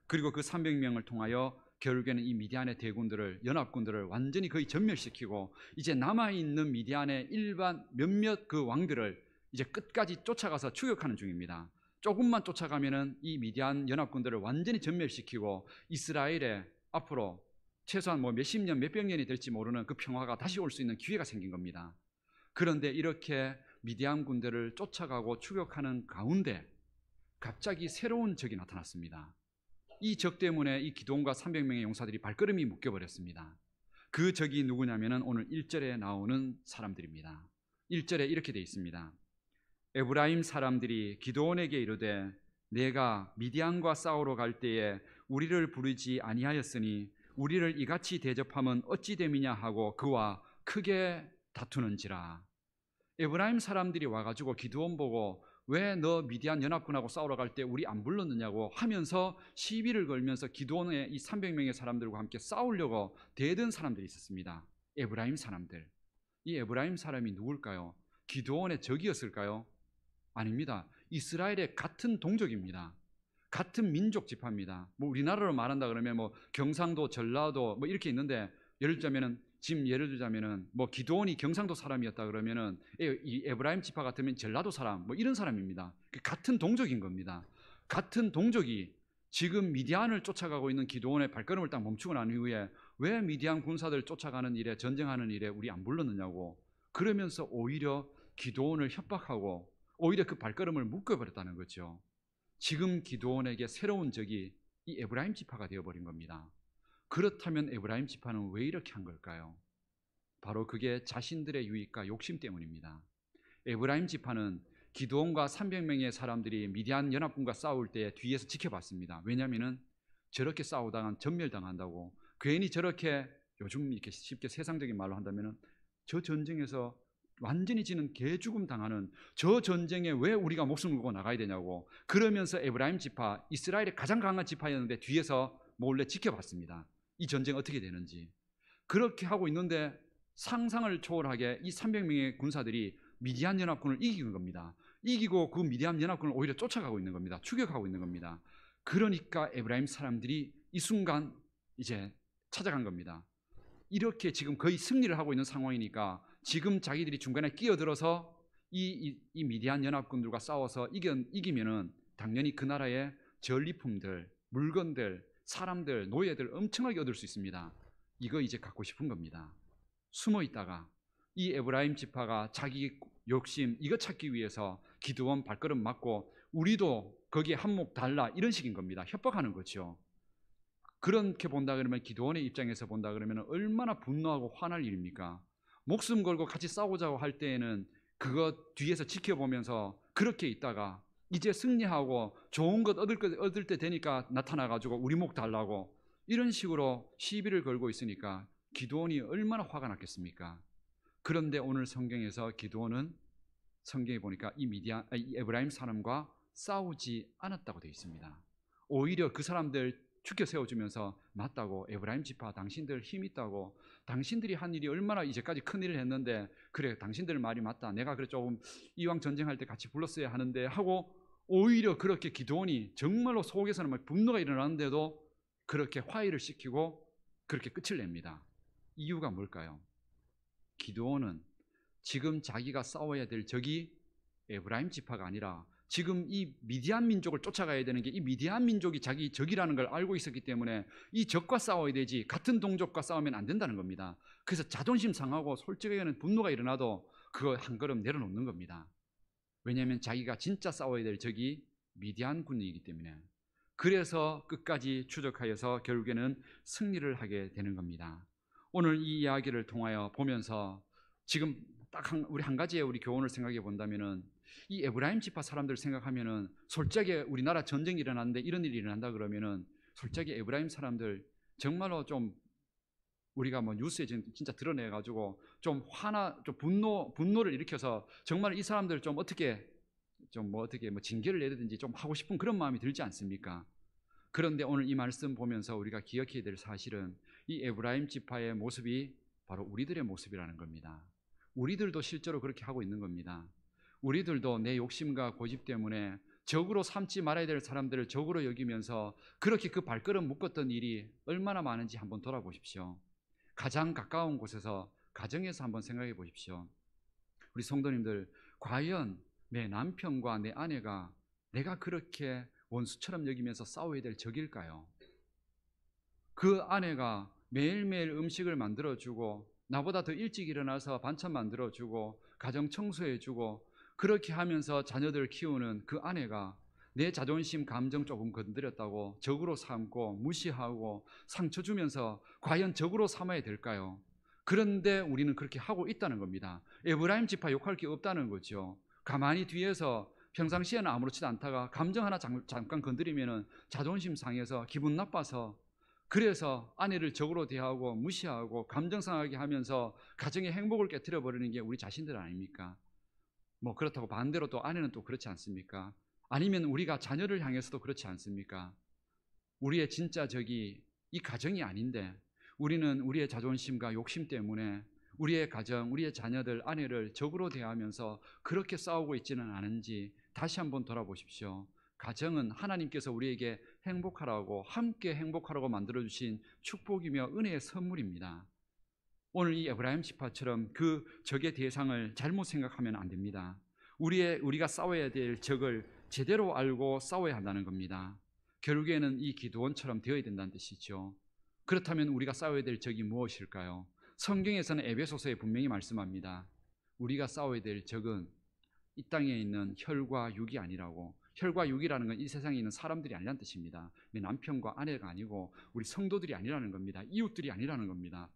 그리고 그 300명을 통하여 결국에는 이 미디안의 대군들을, 연합군들을 완전히 거의 전멸시키고, 이제 남아있는 미디안의 일반 몇몇 그 왕들을 이제 끝까지 쫓아가서 추격하는 중입니다. 조금만 쫓아가면은 이 미디안 연합군들을 완전히 전멸시키고 이스라엘에 앞으로 최소한 뭐 몇십 년, 몇백 년이 될지 모르는 그 평화가 다시 올 수 있는 기회가 생긴 겁니다. 그런데 이렇게 미디안 군대를 쫓아가고 추격하는 가운데 갑자기 새로운 적이 나타났습니다. 이 적 때문에 이 기드온과 300명의 용사들이 발걸음이 묶여버렸습니다. 그 적이 누구냐면은 오늘 1절에 나오는 사람들입니다. 1절에 이렇게 되어 있습니다. 에브라임 사람들이 기드온에게 이르되 내가 미디안과 싸우러 갈 때에 우리를 부르지 아니하였으니 우리를 이같이 대접함은 어찌 됨이냐 하고 그와 크게 다투는지라. 에브라임 사람들이 와가지고 기드온 보고 왜 너 미디안 연합군하고 싸우러 갈 때 우리 안 불렀느냐고 하면서 시비를 걸면서 기드온의 이 300명의 사람들과 함께 싸우려고 대든 사람들이 있었습니다. 에브라임 사람들. 이 에브라임 사람이 누굴까요? 기드온의 적이었을까요? 아닙니다. 이스라엘의 같은 동족입니다. 같은 민족 지파입니다. 뭐 우리나라로 말한다 그러면 뭐 경상도, 전라도 뭐 이렇게 있는데, 예를 들자면은 뭐 기드온이 경상도 사람이었다 그러면은 이 에브라임 지파 같으면 전라도 사람 뭐 이런 사람입니다. 같은 동족인 겁니다. 같은 동족이 지금 미디안을 쫓아가고 있는 기드온의 발걸음을 딱 멈추고 난 이후에 왜 미디안 군사들 쫓아가는 일에, 전쟁하는 일에 우리 안 불렀느냐고, 그러면서 오히려 기드온을 협박하고 오히려 그 발걸음을 묶어버렸다는 거죠. 지금 기드온에게 새로운 적이 이 에브라임 지파가 되어버린 겁니다. 그렇다면 에브라임 지파는 왜 이렇게 한 걸까요? 바로 그게 자신들의 유익과 욕심 때문입니다. 에브라임 지파는 기드온과 300명의 사람들이 미디안 연합군과 싸울 때 뒤에서 지켜봤습니다. 왜냐하면 저렇게 싸우다가 전멸당한다고, 괜히 저렇게, 요즘 이렇게 쉽게 세상적인 말로 한다면 저 전쟁에서 완전히 지는 개죽음 당하는 저 전쟁에 왜 우리가 목숨을 걸고 나가야 되냐고, 그러면서 에브라임 지파, 이스라엘의 가장 강한 지파였는데 뒤에서 몰래 지켜봤습니다. 이 전쟁 어떻게 되는지. 그렇게 하고 있는데 상상을 초월하게 이 300명의 군사들이 미디안 연합군을 이기는 겁니다. 이기고 그 미디안 연합군을 오히려 쫓아가고 있는 겁니다. 추격하고 있는 겁니다. 그러니까 에브라임 사람들이 이 순간 이제 찾아간 겁니다. 이렇게 지금 거의 승리를 하고 있는 상황이니까 지금 자기들이 중간에 끼어들어서 이 미디안 연합군들과 싸워서 이기면은 당연히 그 나라의 전리품들, 물건들, 사람들, 노예들 엄청나게 얻을 수 있습니다. 이거 이제 갖고 싶은 겁니다. 숨어 있다가 이 에브라임 지파가 자기 욕심 이거 찾기 위해서 기드온 발걸음 맞고 우리도 거기에 한몫 달라, 이런 식인 겁니다. 협박하는 거죠. 그렇게 본다 그러면, 기드온의 입장에서 본다 그러면 얼마나 분노하고 화날 일입니까? 목숨 걸고 같이 싸우자고 할 때에는 그거 뒤에서 지켜보면서 그렇게 있다가 이제 승리하고 좋은 것 얻을 때 되니까 나타나가지고 우리 목 달라고, 이런 식으로 시비를 걸고 있으니까 기드온이 얼마나 화가 났겠습니까? 그런데 오늘 성경에서 기드온은, 성경에 보니까 이 에브라임 사람과 싸우지 않았다고 되어 있습니다. 오히려 그 사람들 죽여 세워주면서, 맞다고, 에브라임 지파 당신들 힘 있다고, 당신들이 한 일이 얼마나 이제까지 큰 일을 했는데, 그래 당신들 말이 맞다, 내가 그래 조금 이왕 전쟁할 때 같이 불렀어야 하는데 하고, 오히려 그렇게 기드온이 정말로 속에서는 막 분노가 일어나는데도 그렇게 화해를 시키고 그렇게 끝을 냅니다. 이유가 뭘까요? 기드온은 지금 자기가 싸워야 될 적이 에브라임 지파가 아니라 지금 이 미디안 민족을 쫓아가야 되는 게 이 미디안 민족이 자기 적이라는 걸 알고 있었기 때문에 이 적과 싸워야 되지 같은 동족과 싸우면 안 된다는 겁니다. 그래서 자존심 상하고 솔직하게는 분노가 일어나도 그거 한 걸음 내려놓는 겁니다. 왜냐하면 자기가 진짜 싸워야 될 적이 미디안 군이기 때문에. 그래서 끝까지 추적하여서 결국에는 승리를 하게 되는 겁니다. 오늘 이 이야기를 통하여 보면서 지금 딱 우리 한 가지의 우리 교훈을 생각해 본다면은 이 에브라임 지파 사람들 생각하면은 솔직히 우리나라 전쟁이 일어났는데 이런 일이 일어난다 그러면은 솔직히 에브라임 사람들 정말로 좀 우리가 뭐 뉴스에 진짜 드러내 가지고 좀 좀 분노를 일으켜서 정말 이 사람들 좀 어떻게 징계를 내리든지 좀 하고 싶은 그런 마음이 들지 않습니까? 그런데 오늘 이 말씀 보면서 우리가 기억해야 될 사실은 이 에브라임 지파의 모습이 바로 우리들의 모습이라는 겁니다. 우리들도 실제로 그렇게 하고 있는 겁니다. 우리들도 내 욕심과 고집 때문에 적으로 삼지 말아야 될 사람들을 적으로 여기면서 그렇게 그 발걸음 묶었던 일이 얼마나 많은지 한번 돌아보십시오. 가장 가까운 곳에서 가정에서 한번 생각해 보십시오. 우리 성도님들, 과연 내 남편과 내 아내가 내가 그렇게 원수처럼 여기면서 싸워야 될 적일까요? 그 아내가 매일매일 음식을 만들어주고 나보다 더 일찍 일어나서 반찬 만들어주고 가정 청소해주고 그렇게 하면서 자녀들 키우는 그 아내가 내 자존심 감정 조금 건드렸다고 적으로 삼고 무시하고 상처 주면서 과연 적으로 삼아야 될까요? 그런데 우리는 그렇게 하고 있다는 겁니다. 에브라임 지파 욕할 게 없다는 거죠. 가만히 뒤에서 평상시에는 아무렇지도 않다가 감정 하나 잠깐 건드리면은 자존심 상해서 기분 나빠서 그래서 아내를 적으로 대하고 무시하고 감정 상하게 하면서 가정의 행복을 깨트려 버리는 게 우리 자신들 아닙니까? 뭐 그렇다고 반대로 또 아내는 또 그렇지 않습니까? 아니면 우리가 자녀를 향해서도 그렇지 않습니까? 우리의 진짜 적이 이 가정이 아닌데 우리는 우리의 자존심과 욕심 때문에 우리의 가정, 우리의 자녀들, 아내를 적으로 대하면서 그렇게 싸우고 있지는 않은지 다시 한번 돌아보십시오. 가정은 하나님께서 우리에게 행복하라고, 함께 행복하라고 만들어주신 축복이며 은혜의 선물입니다. 오늘 이 에브라임 지파처럼 그 적의 대상을 잘못 생각하면 안 됩니다. 우리가 싸워야 될 적을 제대로 알고 싸워야 한다는 겁니다. 결국에는 이 기드온처럼 되어야 된다는 뜻이죠. 그렇다면 우리가 싸워야 될 적이 무엇일까요? 성경에서는 에베소서에 분명히 말씀합니다. 우리가 싸워야 될 적은 이 땅에 있는 혈과 육이 아니라고. 혈과 육이라는 건 이 세상에 있는 사람들이 아니라는 뜻입니다. 내 남편과 아내가 아니고 우리 성도들이 아니라는 겁니다. 이웃들이 아니라는 겁니다.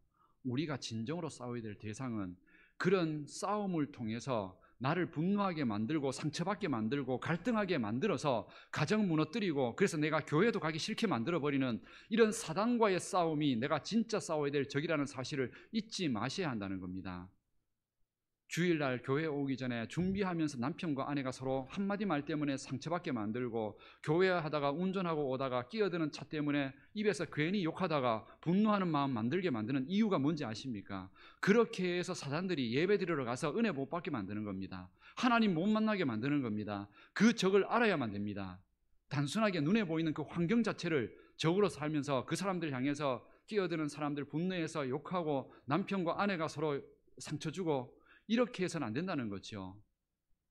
우리가 진정으로 싸워야 될 대상은 그런 싸움을 통해서 나를 분노하게 만들고 상처받게 만들고 갈등하게 만들어서 가정 무너뜨리고 그래서 내가 교회도 가기 싫게 만들어버리는 이런 사단과의 싸움이 내가 진짜 싸워야 될 적이라는 사실을 잊지 마셔야 한다는 겁니다. 주일날 교회 오기 전에 준비하면서 남편과 아내가 서로 한마디 말 때문에 상처받게 만들고 교회 하다가 운전하고 오다가 끼어드는 차 때문에 입에서 괜히 욕하다가 분노하는 마음 만들게 만드는 이유가 뭔지 아십니까? 그렇게 해서 사단들이 예배 드리러 가서 은혜 못 받게 만드는 겁니다. 하나님 못 만나게 만드는 겁니다. 그 적을 알아야만 됩니다. 단순하게 눈에 보이는 그 환경 자체를 적으로 살면서 그 사람들 향해서 끼어드는 사람들 분노해서 욕하고 남편과 아내가 서로 상처 주고 이렇게 해서는 안 된다는 거죠.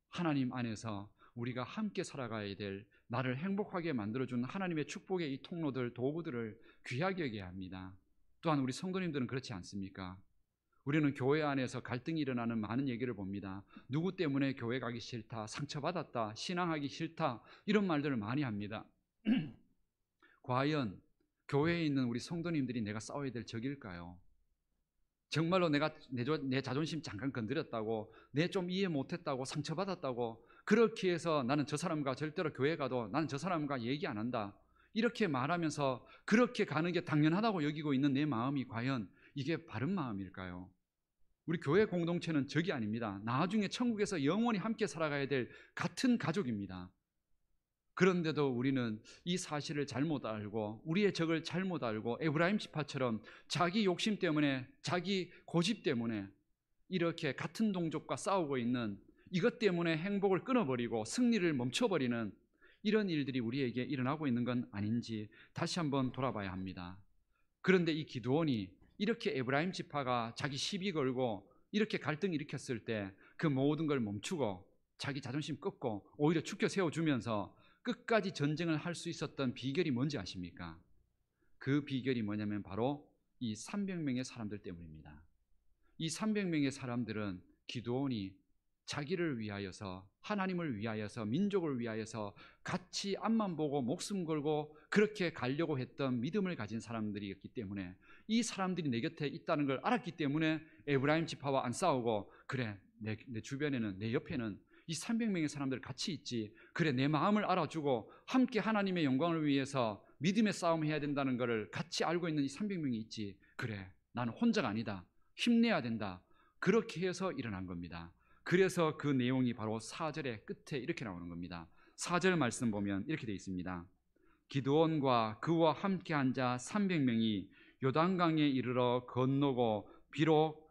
하나님 안에서 우리가 함께 살아가야 될 나를 행복하게 만들어준 하나님의 축복의 이 통로들, 도구들을 귀하게 여겨야 합니다. 또한 우리 성도님들은 그렇지 않습니까? 우리는 교회 안에서 갈등이 일어나는 많은 얘기를 봅니다. 누구 때문에 교회 가기 싫다, 상처받았다, 신앙하기 싫다 이런 말들을 많이 합니다. 과연 교회에 있는 우리 성도님들이 내가 싸워야 될 적일까요? 정말로 내가 내 자존심 잠깐 건드렸다고, 내 좀 이해 못했다고, 상처받았다고 그렇게 해서 나는 저 사람과 절대로 교회 가도 나는 저 사람과 얘기 안 한다 이렇게 말하면서 그렇게 가는 게 당연하다고 여기고 있는 내 마음이 과연 이게 바른 마음일까요? 우리 교회 공동체는 적이 아닙니다. 나중에 천국에서 영원히 함께 살아가야 될 같은 가족입니다. 그런데도 우리는 이 사실을 잘못 알고 우리의 적을 잘못 알고 에브라임 지파처럼 자기 욕심 때문에 자기 고집 때문에 이렇게 같은 동족과 싸우고 있는 이것 때문에 행복을 끊어버리고 승리를 멈춰버리는 이런 일들이 우리에게 일어나고 있는 건 아닌지 다시 한번 돌아봐야 합니다. 그런데 이 기드온이 이렇게 에브라임 지파가 자기 시비 걸고 이렇게 갈등 일으켰을 때 그 모든 걸 멈추고 자기 자존심 꺾고 오히려 축켜 세워주면서 끝까지 전쟁을 할 수 있었던 비결이 뭔지 아십니까? 그 비결이 뭐냐면 바로 이 300명의 사람들 때문입니다. 이 300명의 사람들은 기드온이 자기를 위하여서, 하나님을 위하여서, 민족을 위하여서 같이 앞만 보고 목숨 걸고 그렇게 가려고 했던 믿음을 가진 사람들이었기 때문에, 이 사람들이 내 곁에 있다는 걸 알았기 때문에 에브라임 지파와 안 싸우고, 그래 내 주변에는, 내 옆에는 이 300명의 사람들 같이 있지, 그래 내 마음을 알아주고 함께 하나님의 영광을 위해서 믿음의 싸움 해야 된다는 것을 같이 알고 있는 이 300명이 있지, 그래 나는 혼자가 아니다, 힘내야 된다, 그렇게 해서 일어난 겁니다. 그래서 그 내용이 바로 4절의 끝에 이렇게 나오는 겁니다. 4절 말씀 보면 이렇게 되어 있습니다. 기드온과 그와 함께한 자 300명이 요단강에 이르러 건너고, 비록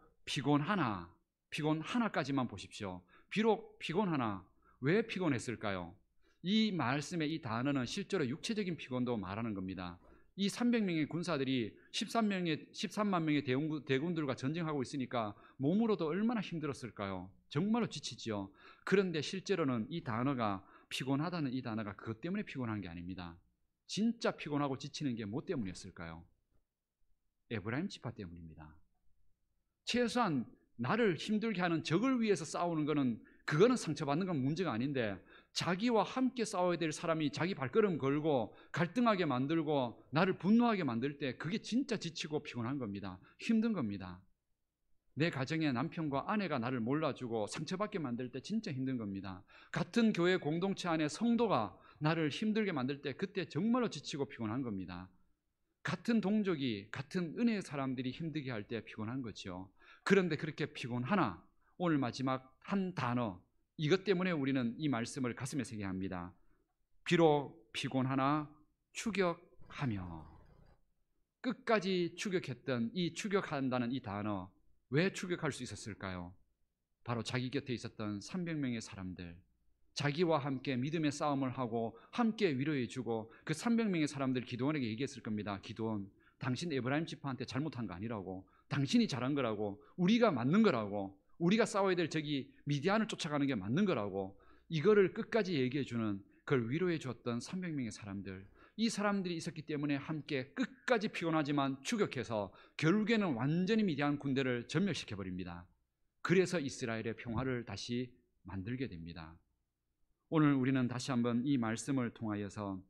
피곤하나까지만 보십시오. 비록 피곤하나, 왜 피곤했을까요? 이 말씀의 이 단어는 실제로 육체적인 피곤도 말하는 겁니다. 이 300명의 군사들이 13만 명의 대군들과 전쟁하고 있으니까 몸으로도 얼마나 힘들었을까요? 정말로 지치지요. 그런데 실제로는 이 단어가, 피곤하다는 이 단어가 그것 때문에 피곤한 게 아닙니다. 진짜 피곤하고 지치는 게 뭐 때문이었을까요? 에브라임 지파 때문입니다. 최소한 나를 힘들게 하는 적을 위해서 싸우는 거는, 그거는 상처받는 건 문제가 아닌데, 자기와 함께 싸워야 될 사람이 자기 발걸음 걸고 갈등하게 만들고 나를 분노하게 만들 때, 그게 진짜 지치고 피곤한 겁니다. 힘든 겁니다. 내 가정의 남편과 아내가 나를 몰라주고 상처받게 만들 때 진짜 힘든 겁니다. 같은 교회 공동체 안에 성도가 나를 힘들게 만들 때, 그때 정말로 지치고 피곤한 겁니다. 같은 동족이, 같은 은혜의 사람들이 힘들게 할 때 피곤한 거죠. 그런데 그렇게 피곤하나, 오늘 마지막 한 단어, 이것 때문에 우리는 이 말씀을 가슴에 새게 합니다. 비록 피곤하나 추격하며. 끝까지 추격했던 이 추격한다는 이 단어, 왜 추격할 수 있었을까요? 바로 자기 곁에 있었던 300명의 사람들, 자기와 함께 믿음의 싸움을 하고 함께 위로해주고, 그 300명의 사람들 기드온에게 얘기했을 겁니다. 기드온, 당신 에브라임 지파한테 잘못한 거 아니라고, 당신이 잘한 거라고, 우리가 맞는 거라고, 우리가 싸워야 될 저기 미디안을 쫓아가는 게 맞는 거라고, 이거를 끝까지 얘기해주는, 그걸 위로해 주었던 300명의 사람들, 이 사람들이 있었기 때문에 함께 끝까지 피곤하지만 추격해서 결국에는 완전히 미디안 군대를 전멸시켜버립니다. 그래서 이스라엘의 평화를 다시 만들게 됩니다. 오늘 우리는 다시 한번 이 말씀을 통하여서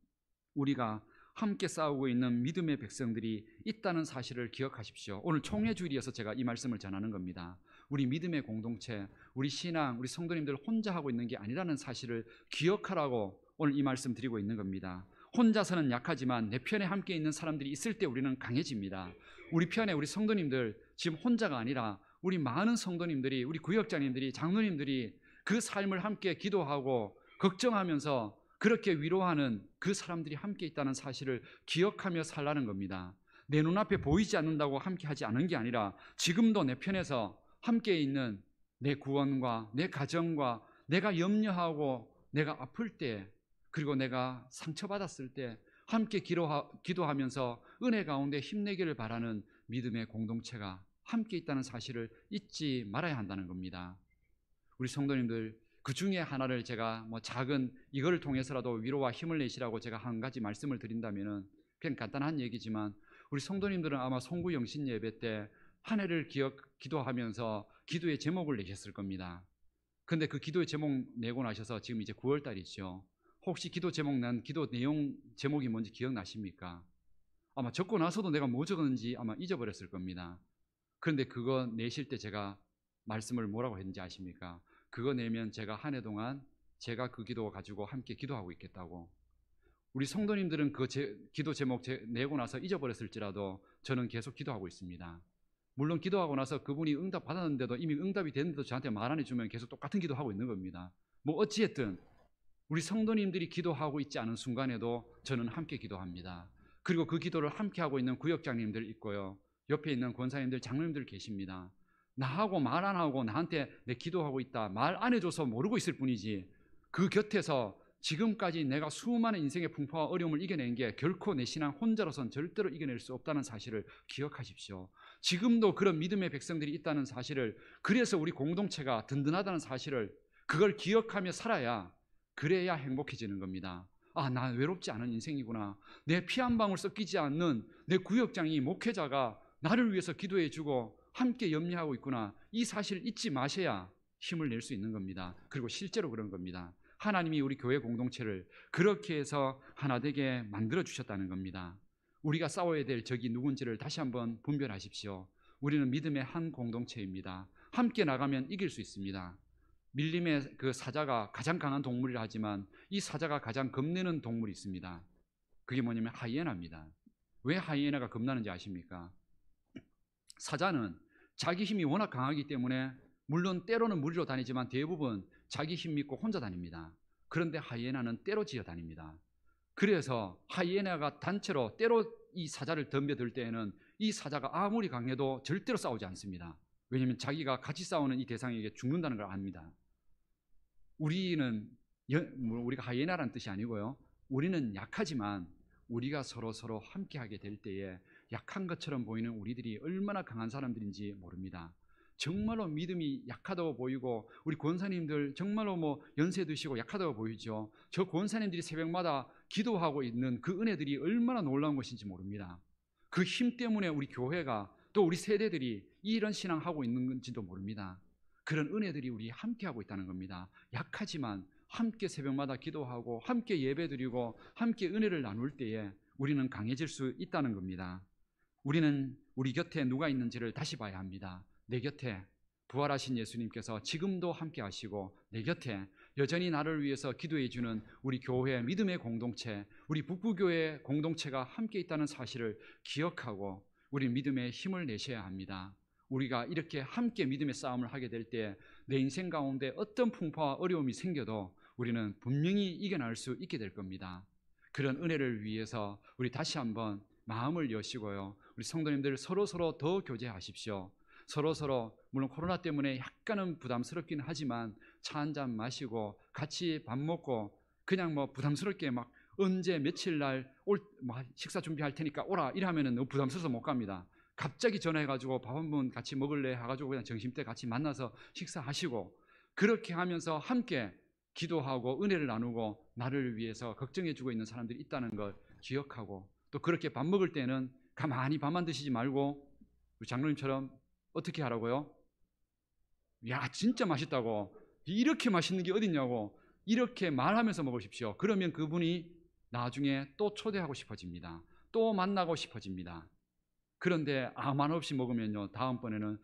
우리가 함께 싸우고 있는 믿음의 백성들이 있다는 사실을 기억하십시오. 오늘 총회주일이어서 제가 이 말씀을 전하는 겁니다. 우리 믿음의 공동체, 우리 신앙, 우리 성도님들 혼자 하고 있는 게 아니라는 사실을 기억하라고 오늘 이 말씀 드리고 있는 겁니다. 혼자서는 약하지만 내 편에 함께 있는 사람들이 있을 때 우리는 강해집니다. 우리 편에 우리 성도님들, 지금 혼자가 아니라 우리 많은 성도님들이, 우리 구역장님들이, 장로님들이 그 삶을 함께 기도하고 걱정하면서 그렇게 위로하는 그 사람들이 함께 있다는 사실을 기억하며 살라는 겁니다. 내 눈앞에 보이지 않는다고 함께 하지 않은 게 아니라, 지금도 내 편에서 함께 있는 내 구원과 내 가정과 내가 염려하고 내가 아플 때, 그리고 내가 상처받았을 때 함께 기도하면서 은혜 가운데 힘내기를 바라는 믿음의 공동체가 함께 있다는 사실을 잊지 말아야 한다는 겁니다. 우리 성도님들, 그 중에 하나를 제가 작은 이걸 통해서라도 위로와 힘을 내시라고 제가 한 가지 말씀을 드린다면은, 그냥 간단한 얘기지만, 우리 성도님들은 아마 송구 영신 예배 때 한 해를 기도하면서 기도의 제목을 내셨을 겁니다. 근데 그 기도의 제목 내고 나셔서 지금 이제 9월 달이죠. 혹시 기도 제목 난 기도 내용 제목이 뭔지 기억나십니까? 아마 적고 나서도 내가 뭐 적었는지 아마 잊어버렸을 겁니다. 그런데 그거 내실 때 제가 말씀을 뭐라고 했는지 아십니까? 그거 내면 제가 한 해 동안 제가 그 기도 가지고 함께 기도하고 있겠다고. 우리 성도님들은 그 기도 제목 내고 나서 잊어버렸을지라도 저는 계속 기도하고 있습니다. 물론 기도하고 나서 그분이 응답 받았는데도, 이미 응답이 됐는데도 저한테 말 안 해주면 계속 똑같은 기도하고 있는 겁니다. 뭐 어찌했든 우리 성도님들이 기도하고 있지 않은 순간에도 저는 함께 기도합니다. 그리고 그 기도를 함께 하고 있는 구역장님들 있고요, 옆에 있는 권사님들, 장로님들 계십니다. 나하고 말 안 하고 나한테 내 기도하고 있다 말 안 해줘서 모르고 있을 뿐이지, 그 곁에서 지금까지 내가 수많은 인생의 풍파와 어려움을 이겨낸 게 결코 내 신앙 혼자로선 절대로 이겨낼 수 없다는 사실을 기억하십시오. 지금도 그런 믿음의 백성들이 있다는 사실을, 그래서 우리 공동체가 든든하다는 사실을, 그걸 기억하며 살아야, 그래야 행복해지는 겁니다. 아, 나 외롭지 않은 인생이구나. 내 피 한 방울 섞이지 않는 내 구역장이, 목회자가 나를 위해서 기도해주고 함께 염려하고 있구나. 이 사실을 잊지 마셔야 힘을 낼 수 있는 겁니다. 그리고 실제로 그런 겁니다. 하나님이 우리 교회 공동체를 그렇게 해서 하나 되게 만들어 주셨다는 겁니다. 우리가 싸워야 될 적이 누군지를 다시 한번 분별하십시오. 우리는 믿음의 한 공동체입니다. 함께 나가면 이길 수 있습니다. 밀림의 그 사자가 가장 강한 동물이라 하지만 이 사자가 가장 겁내는 동물이 있습니다. 그게 뭐냐면 하이에나입니다. 왜 하이에나가 겁나는지 아십니까? 사자는 자기 힘이 워낙 강하기 때문에 물론 때로는 무리로 다니지만 대부분 자기 힘 믿고 혼자 다닙니다. 그런데 하이에나는 때로 지어 다닙니다. 그래서 하이에나가 단체로 때로 이 사자를 덤벼들 때에는 이 사자가 아무리 강해도 절대로 싸우지 않습니다. 왜냐하면 자기가 같이 싸우는 이 대상에게 죽는다는 걸 압니다. 우리가 하이에나라는 뜻이 아니고요. 우리는 약하지만 우리가 서로 함께하게 될 때에 약한 것처럼 보이는 우리들이 얼마나 강한 사람들인지 모릅니다. 정말로 믿음이 약하다고 보이고 우리 권사님들 정말로 연세 드시고 약하다고 보이죠. 저 권사님들이 새벽마다 기도하고 있는 그 은혜들이 얼마나 놀라운 것인지 모릅니다. 그 힘 때문에 우리 교회가 또 우리 세대들이 이런 신앙하고 있는 건지도 모릅니다. 그런 은혜들이 우리 함께하고 있다는 겁니다. 약하지만 함께 새벽마다 기도하고 함께 예배드리고 함께 은혜를 나눌 때에 우리는 강해질 수 있다는 겁니다. 우리는 우리 곁에 누가 있는지를 다시 봐야 합니다. 내 곁에 부활하신 예수님께서 지금도 함께 하시고 내 곁에 여전히 나를 위해서 기도해 주는 우리 교회 믿음의 공동체, 우리 북부교회 공동체가 함께 있다는 사실을 기억하고 우리 믿음의 힘을 내셔야 합니다. 우리가 이렇게 함께 믿음의 싸움을 하게 될 때 내 인생 가운데 어떤 풍파와 어려움이 생겨도 우리는 분명히 이겨낼 수 있게 될 겁니다. 그런 은혜를 위해서 우리 다시 한번 마음을 여시고요. 우리 성도님들 서로 더 교제하십시오. 서로 물론 코로나 때문에 약간은 부담스럽긴 하지만 차 한잔 마시고 같이 밥 먹고 그냥 부담스럽게 막 언제 며칠 날 식사 준비할 테니까 오라 이러면은 너무 부담스러워서 못 갑니다. 갑자기 전화해가지고 밥 한번 같이 먹을래 해가지고 그냥 점심때 같이 만나서 식사하시고 그렇게 하면서 함께 기도하고 은혜를 나누고 나를 위해서 걱정해주고 있는 사람들이 있다는 걸 기억하고 또 그렇게 밥 먹을 때는 가만히 밥만 드시지 말고 우리 장로님처럼 어떻게 하라고요? 야 진짜 맛있다고 이렇게 맛있는 게 어딨냐고 이렇게 말하면서 먹으십시오. 그러면 그분이 나중에 또 초대하고 싶어집니다. 또 만나고 싶어집니다. 그런데 아무 말 없이 먹으면요 다음번에는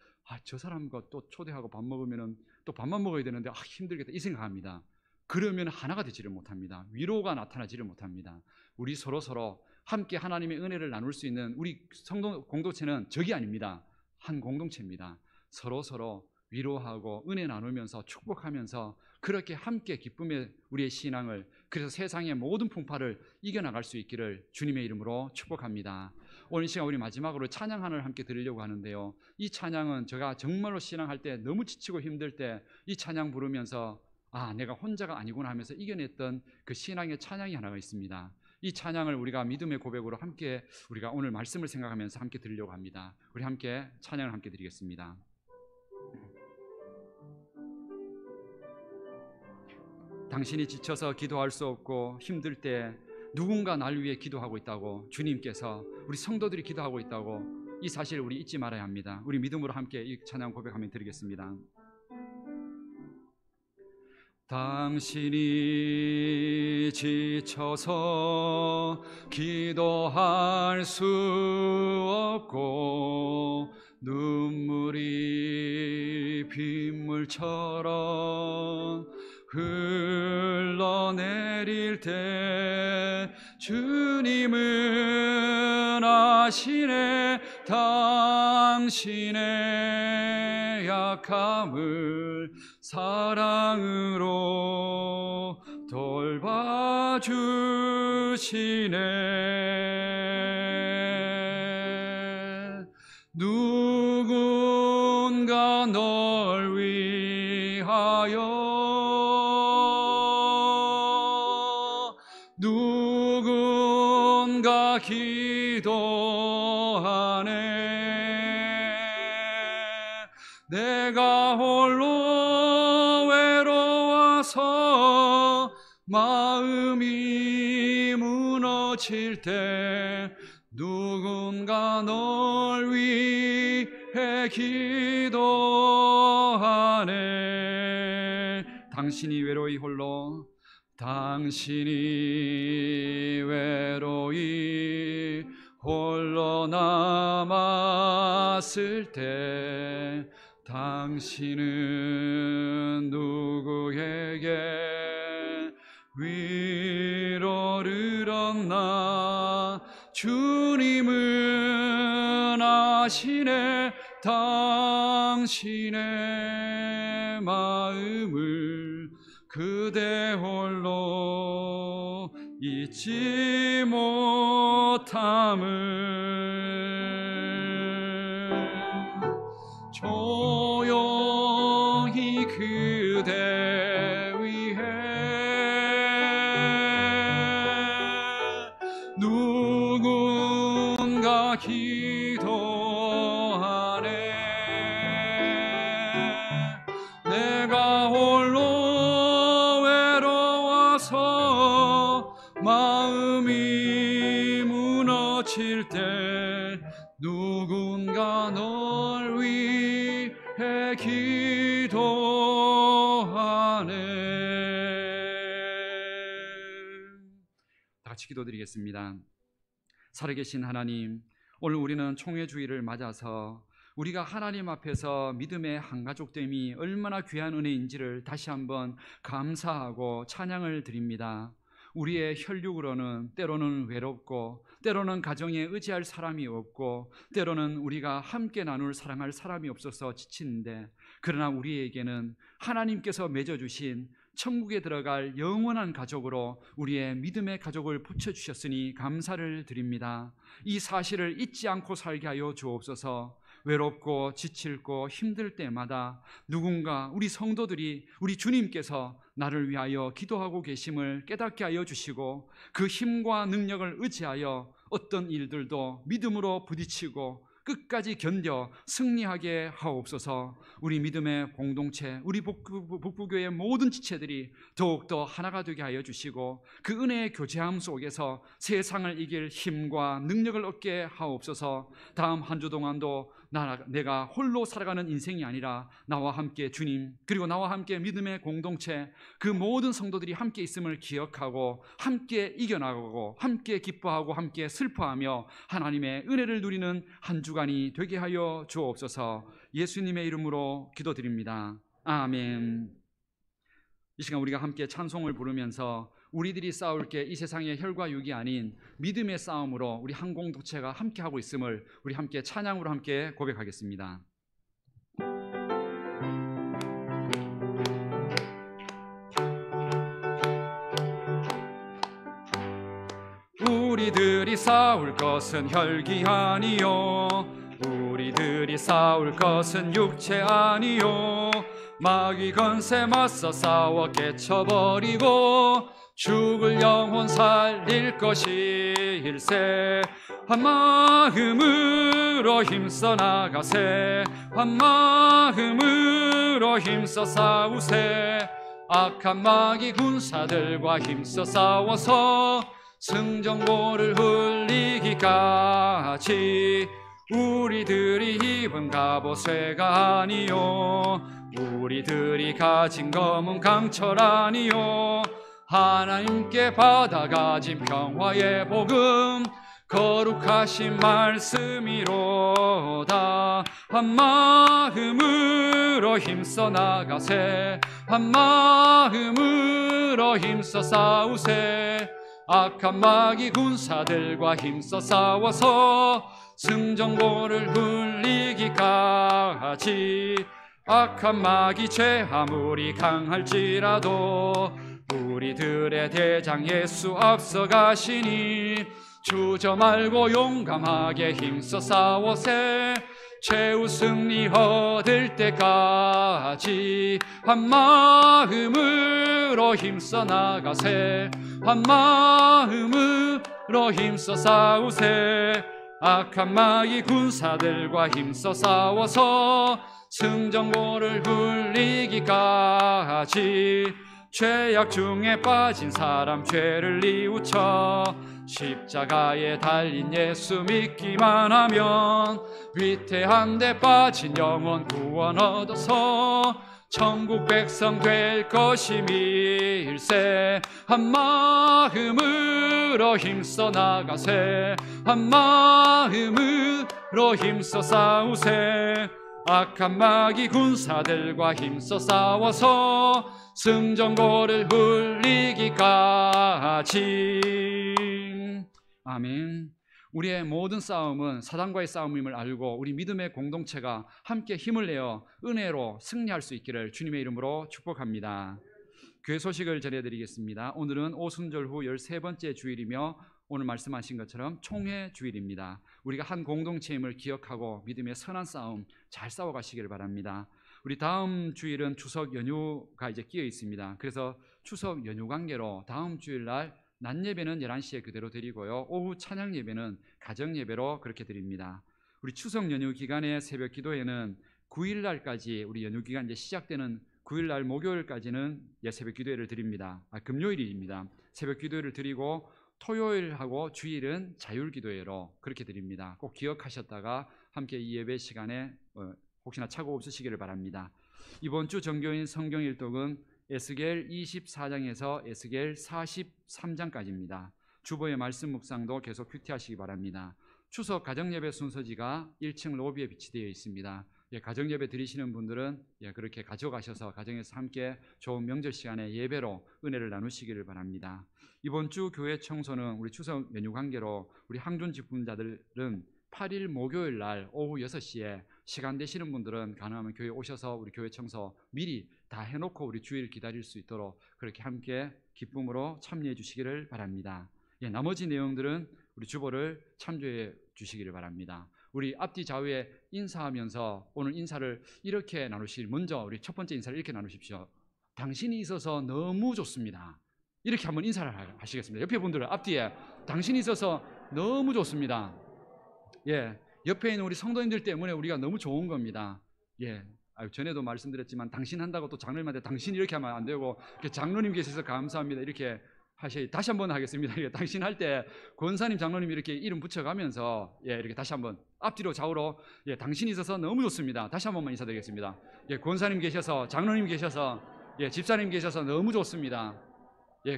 저 사람과 또 초대하고 밥 먹으면은 또 밥만 먹어야 되는데 힘들겠다 이 생각합니다. 그러면 하나가 되지를 못합니다. 위로가 나타나지를 못합니다. 우리 서로 함께 하나님의 은혜를 나눌 수 있는 우리 성도 공동체는 적이 아닙니다. 한 공동체입니다. 서로 위로하고 은혜 나누면서 축복하면서 그렇게 함께 기쁨의 우리의 신앙을 그래서 세상의 모든 풍파를 이겨나갈 수 있기를 주님의 이름으로 축복합니다. 오늘 이 시간 우리 마지막으로 찬양 하나를 함께 드리려고 하는데요. 이 찬양은 제가 정말로 신앙할 때 너무 지치고 힘들 때 이 찬양 부르면서 내가 혼자가 아니구나 하면서 이겨냈던 그 신앙의 찬양이 하나가 있습니다. 이 찬양을 우리가 믿음의 고백으로 함께 우리가 오늘 말씀을 생각하면서 함께 드리려고 합니다. 우리 함께 찬양을 함께 드리겠습니다. 당신이 지쳐서 기도할 수 없고 힘들 때 누군가 날 위해 기도하고 있다고 주님께서 우리 성도들이 기도하고 있다고 이 사실을 우리 잊지 말아야 합니다. 우리 믿음으로 함께 이 찬양 고백하면 드리겠습니다. 당신이 지쳐서 기도할 수 없고 눈물이 빗물처럼 흘러내릴 때 주님은 아시네 당신의 약함을 사랑으로 돌봐주시네. 누군가 널 위하여 누군가 기도하네. 내가 홀로 외로워서 마음이 무너질 때 누군가 널 위하여 기도하네. 당신이 외로이 홀로, 당신이 외로이 홀로 남았을 때 당신은 누구에게 위로를 얻나? 주님은 아시네 당신의 마음을, 그대 홀로 잊지 못함을. 조용히 그대 위해 누군가 기도하네. 내가 홀로 외로워서 마음이 무너질 때 누군가 널 위해 기도하네. 다 같이 기도드리겠습니다. 살아계신 하나님, 오늘 우리는 총회주의를 맞아서 우리가 하나님 앞에서 믿음의 한가족됨이 얼마나 귀한 은혜인지를 다시 한번 감사하고 찬양을 드립니다. 우리의 혈육으로는 때로는 외롭고, 때로는 가정에 의지할 사람이 없고, 때로는 우리가 함께 나눌 사랑할 사람이 없어서 지치는데, 그러나 우리에게는 하나님께서 맺어주신 천국에 들어갈 영원한 가족으로 우리의 믿음의 가족을 붙여주셨으니 감사를 드립니다. 이 사실을 잊지 않고 살게 하여 주옵소서. 외롭고 지칠고 힘들 때마다 누군가 우리 성도들이 우리 주님께서 나를 위하여 기도하고 계심을 깨닫게 하여 주시고, 그 힘과 능력을 의지하여 어떤 일들도 믿음으로 부딪히고 끝까지 견뎌 승리하게 하옵소서. 우리 믿음의 공동체, 우리 북부교의 모든 지체들이 더욱더 하나가 되게 하여 주시고, 그 은혜의 교제함 속에서 세상을 이길 힘과 능력을 얻게 하옵소서. 다음 한 주 동안도 내가 홀로 살아가는 인생이 아니라 나와 함께 주님, 그리고 나와 함께 믿음의 공동체, 그 모든 성도들이 함께 있음을 기억하고 함께 이겨나가고 함께 기뻐하고 함께 슬퍼하며 하나님의 은혜를 누리는 한 주간이 되게 하여 주옵소서. 예수님의 이름으로 기도드립니다. 아멘. 이 시간 우리가 함께 찬송을 부르면서 우리들이 싸울 게 이 세상의 혈과 육이 아닌 믿음의 싸움으로 우리 한 공동체가 함께 하고 있음을 우리 함께 찬양으로 함께 고백하겠습니다. 우리들이 싸울 것은 혈기 아니요, 우리들이 싸울 것은 육체 아니요, 마귀 건세 맞서 싸워 깨쳐버리고 죽을 영혼 살릴 것일세. 한 마음으로 힘써 나가세, 한 마음으로 힘써 싸우세. 악한 마귀 군사들과 힘써 싸워서 승전보를 흘리기까지. 우리들이 입은 갑옷쇠가 아니요, 우리들이 가진 검은 강철 아니요, 하나님께 받아가진 평화의 복음 거룩하신 말씀이로다. 한 마음으로 힘써 나가세, 한 마음으로 힘써 싸우세. 악한 마귀 군사들과 힘써 싸워서 승전보를 흘리기까지. 악한 마귀 죄 아무리 강할지라도 우리들의 대장 예수 앞서가시니 주저 말고 용감하게 힘써 싸워세. 최후 승리 얻을 때까지 한 마음으로 힘써 나가세, 한 마음으로 힘써 싸우세. 악한 마귀 군사들과 힘써 싸워서 승전보를 흘리기까지. 죄악 중에 빠진 사람 죄를 뉘우쳐 십자가에 달린 예수 믿기만 하면 위태한 데 빠진 영혼 구원 얻어서 천국 백성 될 것임일세. 한 마음으로 힘써 나가세. 한 마음으로 힘써 싸우세. 악한 마귀 군사들과 힘써 싸워서 승전고를 훌리기까지. 아멘. 우리의 모든 싸움은 사단과의 싸움임을 알고 우리 믿음의 공동체가 함께 힘을 내어 은혜로 승리할 수 있기를 주님의 이름으로 축복합니다. 교회 소식을 전해드리겠습니다. 오늘은 오순절 후 13번째 주일이며 오늘 말씀하신 것처럼 총회 주일입니다. 우리가 한 공동체임을 기억하고 믿음의 선한 싸움 잘 싸워가시기를 바랍니다. 우리 다음 주일은 추석 연휴가 이제 끼어 있습니다. 그래서 추석 연휴 관계로 다음 주일날 낮 예배는 11시에 그대로 드리고요, 오후 찬양 예배는 가정 예배로 그렇게 드립니다. 우리 추석 연휴 기간의 새벽 기도회는 9일날까지, 우리 연휴 기간 이제 시작되는 9일날 목요일까지는 새벽 기도회를 드립니다. 금요일입니다. 새벽 기도회를 드리고 토요일하고 주일은 자율 기도회로 그렇게 드립니다. 꼭 기억하셨다가 함께 이 예배 시간에 혹시나 착오 없으시기를 바랍니다. 이번 주 정교인 성경 일독은 에스겔 24장에서 에스겔 43장까지입니다. 주보의 말씀 묵상도 계속 큐티하시기 바랍니다. 추석 가정예배 순서지가 1층 로비에 비치되어 있습니다. 가정예배 드리시는 분들은 그렇게 가져가셔서 가정에서 함께 좋은 명절 시간에 예배로 은혜를 나누시기를 바랍니다. 이번 주 교회 청소는 우리 추석 연휴 관계로 우리 항준 직분자들은 8일 목요일 날 오후 6시에 시간 되시는 분들은 가능하면 교회 오셔서 우리 교회 청소 미리 다 해놓고 우리 주일 기다릴 수 있도록 그렇게 함께 기쁨으로 참여해 주시기를 바랍니다. 나머지 내용들은 우리 주보를 참조해 주시기를 바랍니다. 우리 앞뒤 좌우에 인사하면서 오늘 인사를 이렇게 나누실, 먼저 우리 첫 번째 인사를 이렇게 나누십시오. 당신이 있어서 너무 좋습니다. 이렇게 한번 인사를 하시겠습니다. 옆에 분들은 앞뒤에 당신이 있어서 너무 좋습니다. 옆에 있는 우리 성도님들 때문에 우리가 너무 좋은 겁니다. 전에도 말씀드렸지만 당신 한다고 또 장로님한테 당신 이렇게 하면 안 되고, 장로님 계셔서 감사합니다 이렇게 다시 한번 하겠습니다. 당신 할 때 권사님 장로님 이렇게 이름 붙여가면서 이렇게 다시 한번 앞뒤로 좌우로 당신이 있어서 너무 좋습니다. 다시 한 번만 인사드리겠습니다. 권사님 계셔서, 장로님 계셔서, 집사님 계셔서 너무 좋습니다.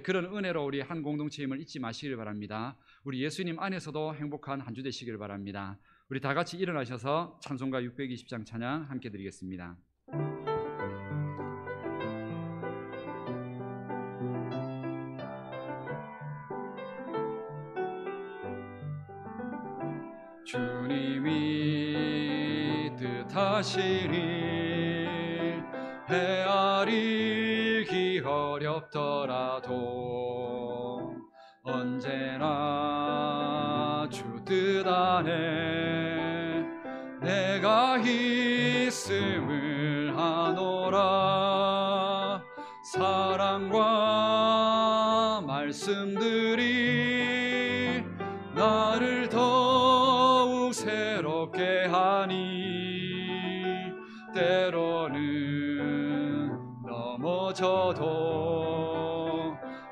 그런 은혜로 우리 한 공동체임을 잊지 마시길 바랍니다. 우리 예수님 안에서도 행복한 한 주 되시길 바랍니다. 우리 다 같이 일어나셔서 찬송가 620장 찬양 함께 드리겠습니다. 주님이 뜻하시니 헤아리기 어렵더라도 언제나 주 뜻 안에 내가 있음을 아노라. 사랑과 말씀들이 나를 더욱 새롭게 하니 때로는 넘어져도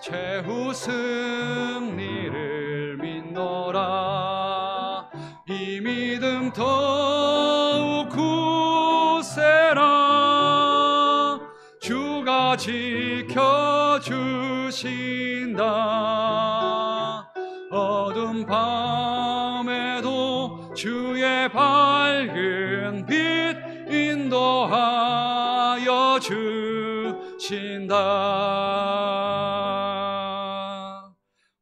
최후 승리를 믿노라. 이 믿음 더욱 굳세라. 주가 지켜주신다. 어두운 밤에도 주의 밝은 빛 인도하여 주신다.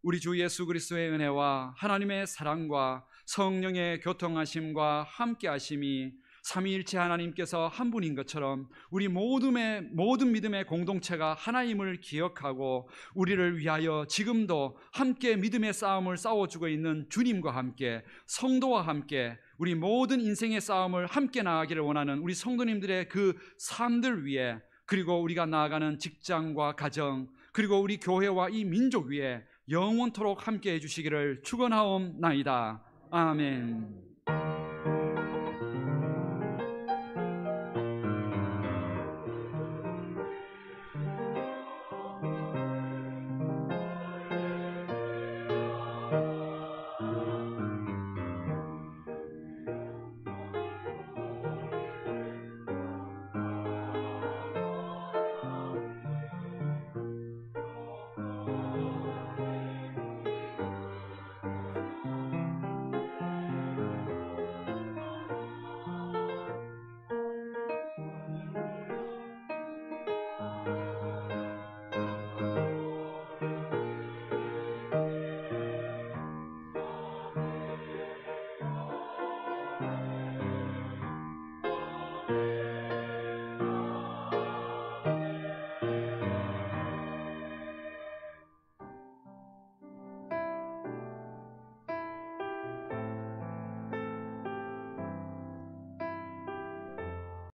우리 주 예수 그리스도의 은혜와 하나님의 사랑과 성령의 교통하심과 함께하심이 삼위일체 하나님께서 한 분인 것처럼 우리 모든 믿음의 공동체가 하나님을 기억하고 우리를 위하여 지금도 함께 믿음의 싸움을 싸워주고 있는 주님과 함께, 성도와 함께 우리 모든 인생의 싸움을 함께 나아가기를 원하는 우리 성도님들의 그 삶들 위에, 그리고 우리가 나아가는 직장과 가정, 그리고 우리 교회와 이 민족 위에 영원토록 함께 해주시기를 축원하옵나이다. 아멘.